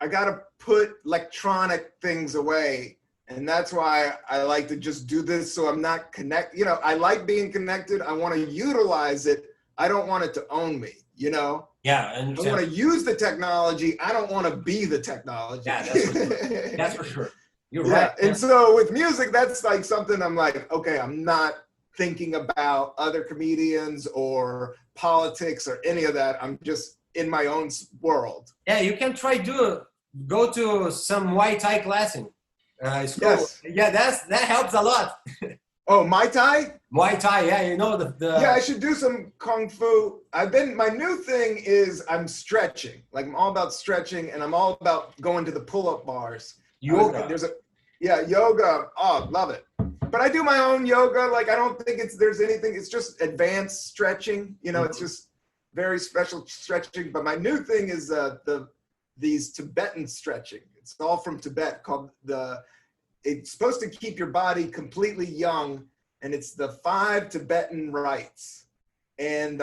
gotta put electronic things away. And that's why I like to just do this, so I'm not connected. I like being connected. I want to utilize it. I don't want it to own me, Yeah, and I want to use the technology. I don't want to be the technology. Yeah, that's for sure. That's for sure. You're right. And so with music, that's like something I'm like, okay, I'm not thinking about other comedians or politics or any of that. I'm just in my own world. Yeah, you can go to some Muay Thai classing. School. Yes. Yeah, that helps a lot. Oh, Muay Thai? Muay Thai, yeah, the Yeah, I should do some Kung Fu. my new thing is I'm stretching. Like, I'm all about stretching, and I'm all about going to the pull-up bars. Yoga. Yoga. Oh, love it. But I do my own yoga. Like, I don't think there's anything. It's just advanced stretching. It's just very special stretching. But my new thing is these Tibetan stretching. It's all from Tibet, it's supposed to keep your body completely young, and it's the 5 Tibetan rites. And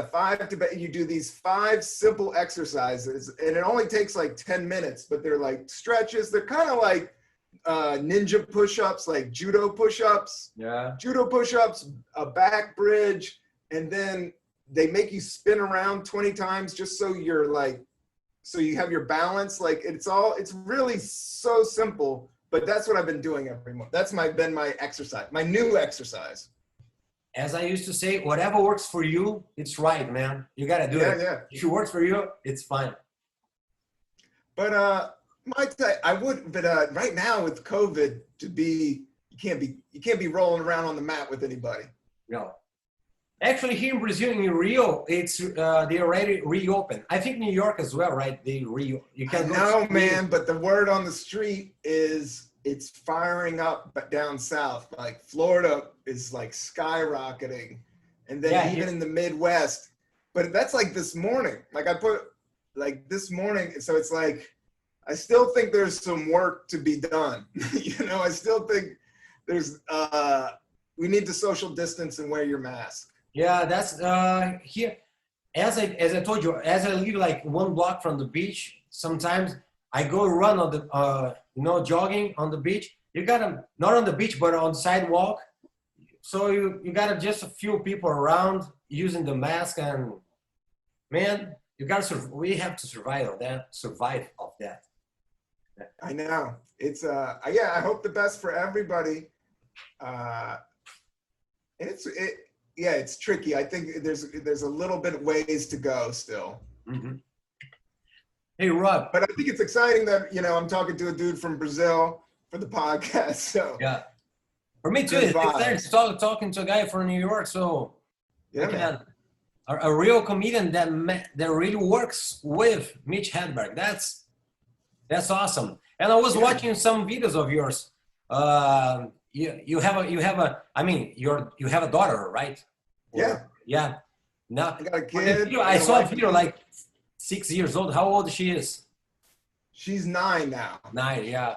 you do these 5 simple exercises, and it only takes like 10 minutes, but they're like stretches. They're kind of like ninja push-ups, like judo push-ups. Yeah. Judo push-ups, a back bridge, and then they make you spin around 20 times just so so you have your balance. Like, it's really so simple, but that's what I've been doing every month. That's been my exercise, my new exercise. As I used to say, whatever works for you, it's right, man. You got to do it. Yeah. If it works for you, it's fine. But right now with COVID, you can't be rolling around on the mat with anybody. No. Actually, here in Brazil, in Rio, they already reopened. I think New York as well, right? You can go. No, man, but the word on the street is it's firing up down south. Like, Florida is like skyrocketing, and then even in the Midwest. But that's like this morning. Like, I put like this morning, so it's like I still think there's some work to be done. I still think there's we need to social distance and wear your mask. Yeah, that's here. As I told you, as I live like 1 block from the beach, sometimes I go run on the jogging on the beach. You gotta, not on the beach, but on the sidewalk. So you gotta just a few people around using the mask, and man, we have to survive of that. I know. It's I hope the best for everybody. And it's tricky. I think there's a little bit of ways to go still. Mm-hmm. Hey, Rob. But I think it's exciting that, I'm talking to a dude from Brazil for the podcast. So yeah, for me too. It's exciting talking to a guy from New York. So yeah, man. A real comedian that really works with Mitch Hedberg. That's awesome. And I was watching some videos of yours. You have a daughter, right? Yeah. Yeah. No, I got a kid. I saw a video like 6 years old. How old she is? She's 9 now. 9, yeah.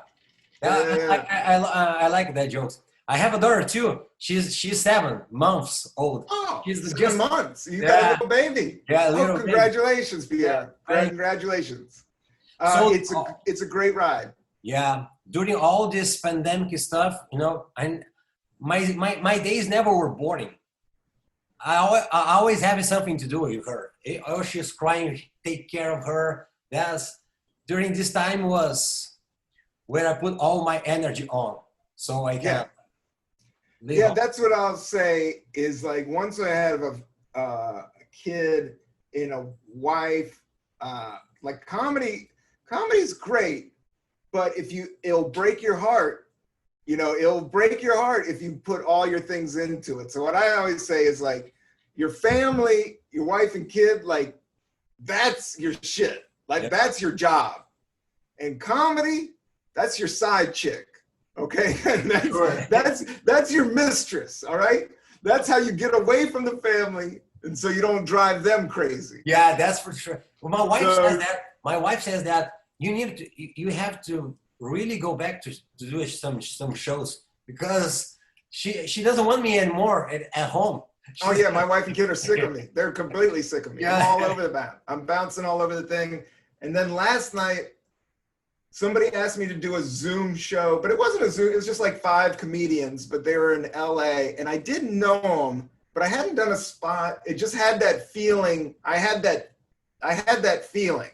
I like that jokes. I have a daughter too. She's 7 months old. Oh, She's 7 months. You got a yeah, little baby. yeah, Oh, little baby. congratulations, Pierre. Yeah, Congratulations. so It's a great ride. yeah, during all this pandemic stuff, you know, and my days never were boring. I always have something to do with her. Oh, she's crying, take care of her. That's during this time was where I put all my energy on, so I can live. Yeah, that's what I'll say is like once I have a kid and a wife, like comedy's great, but it'll break your heart. You know, it'll break your heart if you put all your things into it. So what I always say is like your family, your wife and kid, like that's your shit. Like that's your job. And comedy, that's your side chick. Okay? that's your mistress, all right? That's how you get away from the family and so you don't drive them crazy. Yeah, that's for sure. Well, my wife says that. My wife says that you have to really go back to do some shows because she doesn't want me anymore at home. Oh yeah, my wife and kid are sick of me. They're completely sick of me. Yeah. I'm all over the map. I'm bouncing all over the thing. And then last night, somebody asked me to do a Zoom show, but it wasn't a Zoom. It was just like 5 comedians, but they were in LA, and I didn't know them, but I hadn't done a spot. It just had that feeling. I had that feeling.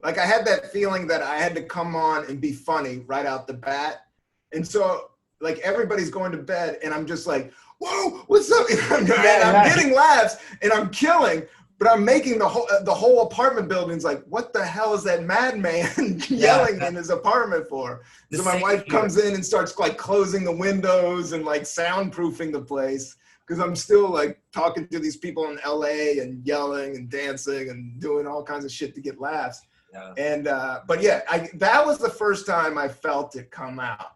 Like I had that feeling that I had to come on and be funny right out the bat. And so like everybody's going to bed and I'm just like, whoa, what's up? And I'm getting laughs and I'm killing, but I'm making the whole apartment building's like, what the hell is that madman yelling in his apartment for? So my wife comes in and starts like closing the windows and like soundproofing the place. Because I'm still like talking to these people in LA and yelling and dancing and doing all kinds of shit to get laughs. Yeah. And but yeah, that was the first time I felt it come out.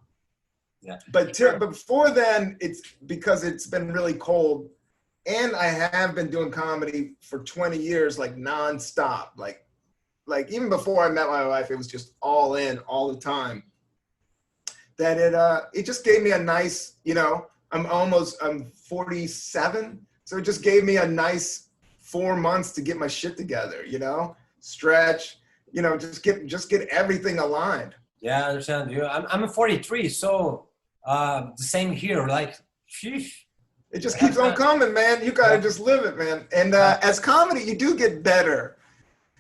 Yeah. But before then, it's because it's been really cold, and I have been doing comedy for 20 years, like nonstop. Like even before I met my wife, it was just all in all the time. That it just gave me a nice, you know, I'm 47, so it just gave me a nice 4 months to get my shit together, you know, stretch. You know, just get everything aligned. Yeah, I understand you. I'm 43, so the same here. Like, sheesh. It just keeps on coming, man. You gotta just live it, man. And as comedy, you do get better,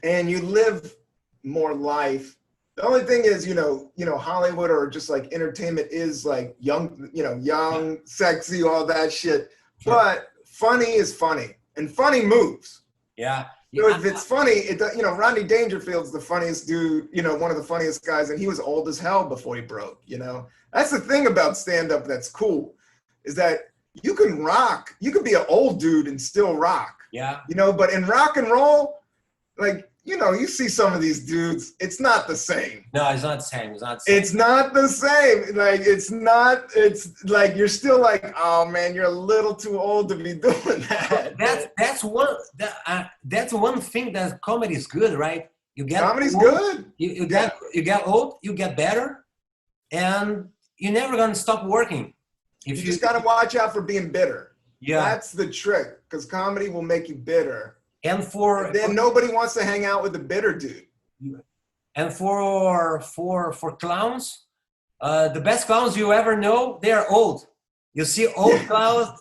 and you live more life. The only thing is, you know, Hollywood or just like entertainment is like young, sexy, all that shit. Sure. But funny is funny, and funny moves. Yeah. So if it's funny, Rodney Dangerfield's the funniest dude, you know, one of the funniest guys, and he was old as hell before he broke, you know. That's the thing about stand-up that's cool, is that you can rock, you can be an old dude and still rock. Yeah. You know, but in rock and roll, like, you know, you see some of these dudes, it's not the same. No, it's not the same. It's not the same. It's not the same. Like, it's like, you're still like, oh man, you're a little too old to be doing that. That's one thing that comedy is good, right? You get comedy's old, good. You get old, you get better, and you're never gonna stop working. You just gotta watch out for being bitter. Yeah. That's the trick, because comedy will make you bitter. And then nobody wants to hang out with a bitter dude. And for clowns, the best clowns you ever know, they are old. You see old clowns,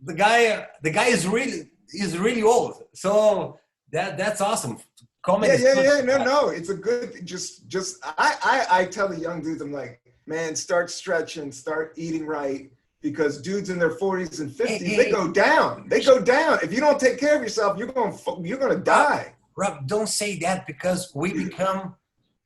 the guy is really old. So that's awesome. Comedy. Yeah. No. It's a good. I tell the young dudes, I'm like, man, start stretching, start eating right. Because dudes in their 40s and 50s, they go down. They go down. If you don't take care of yourself, you're gonna die. Rob, don't say that, because we become.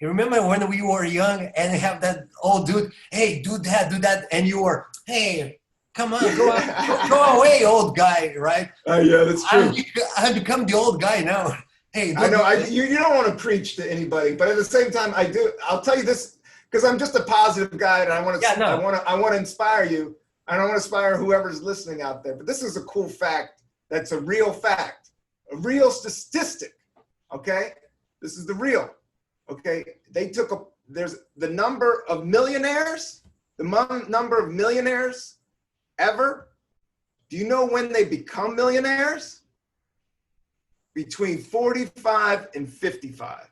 You remember when we were young and have that old dude? Hey, do that, and you were, hey, come on, go away, old guy, right? Yeah, that's true. I've become the old guy now. Hey, I know. You don't want to preach to anybody, but at the same time, I do. I'll tell you this, because I'm just a positive guy, and I want to inspire you. I don't want to inspire whoever's listening out there, but this is a cool fact. That's a real fact, a real statistic. Okay, this is the real. Okay, there's the number of millionaires. The number of millionaires ever. Do you know when they become millionaires? Between 45 and 55.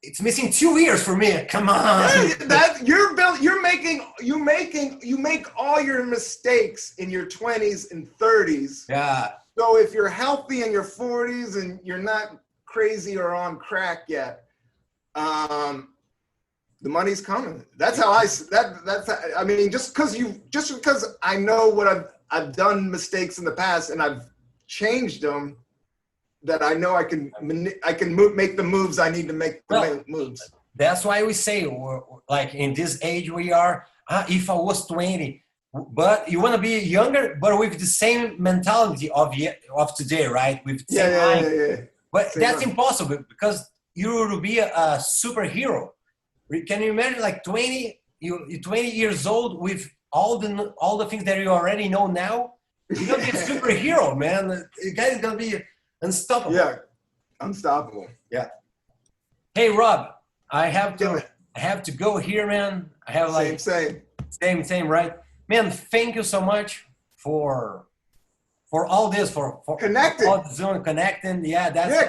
It's missing 2 years for me. Come on. That you make all your mistakes in your 20s and 30s. Yeah. So if you're healthy in your 40s and you're not crazy or on crack yet, the money's coming. That's how I mean, just because I know what I've done mistakes in the past and I've changed them, that I know I can make the moves I need to make the moves. That's why we say, like in this age we are, if I was 20, but you want to be younger, but with the same mentality of today, right? With the same mind. Yeah. But same that's mind. Impossible because you will be a superhero. Can you imagine like 20 years old with all the things that you already know now? You're gonna be a superhero, man. You guys are gonna be unstoppable. Yeah, unstoppable. Yeah. Hey Rob, I have to go here, man. I have like same, right? Man, thank you so much for all this, for connecting, all the Zoom connecting.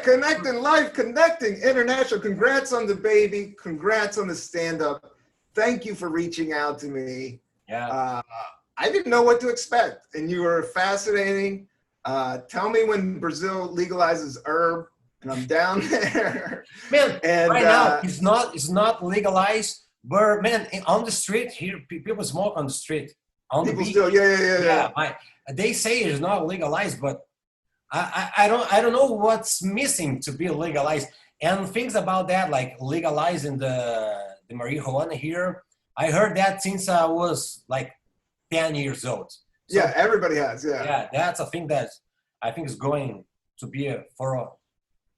Connecting, live connecting, international. Congrats on the baby. Congrats on the stand-up. Thank you for reaching out to me. Yeah. I didn't know what to expect, and you were fascinating. Tell me when Brazil legalizes herb, and I'm down there. Man, and right now it's not legalized, but man, on the street here, people smoke on the street. On people the beach. Still, yeah. They say it's not legalized, but I don't know what's missing to be legalized. And things about that, like legalizing the marijuana here, I heard that since I was like 10 years old. So, yeah, everybody has. Yeah, that's a thing that I think is going to be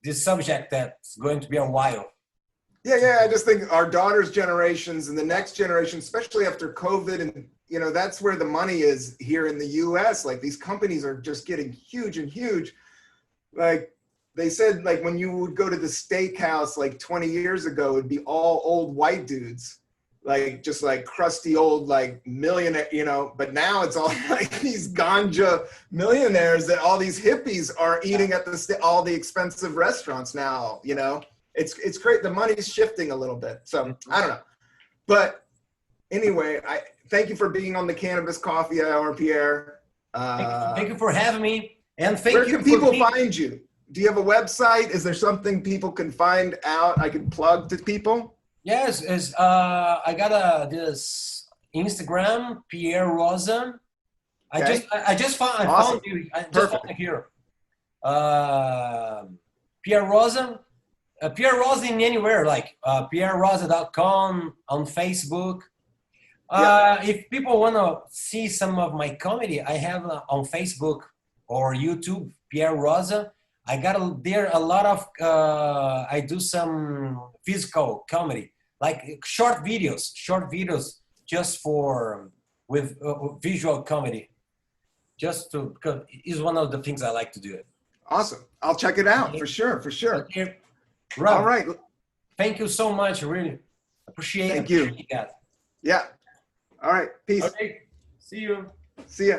this subject that's going to be a while. Yeah. I just think our daughters' generations and the next generation, especially after COVID, and that's where the money is here in the U.S. Like these companies are just getting huge and huge. Like they said, like when you would go to the steakhouse like 20 years ago, it'd be all old white dudes, like just like crusty old like millionaire, But now it's all like these ganja millionaires that all these hippies are eating at all the expensive restaurants now. It's great. The money's shifting a little bit, so I don't know. But anyway, I thank you for being on the Cannabis Coffee Hour, Pierre. Thank you for having me, and where can people find you? Do you have a website? Is there something people can find out? I can plug to people. Yes, I got this Instagram, Pierre Rosa. Okay. I just found Awesome. you. I just found you here. Pierre Rosa. Pierre Rosa in anywhere, like pierrerosa.com, on Facebook. If people want to see some of my comedy, I have on Facebook or YouTube, Pierre Rosa. I got there a lot of, I do some physical comedy, like short videos just with visual comedy. Because it's one of the things I like to do. Awesome. I'll check it out for sure. Okay. Rob, all right. Thank you so much. Really appreciate it. Thank you. Yeah. All right. Peace. Okay. See you. See ya.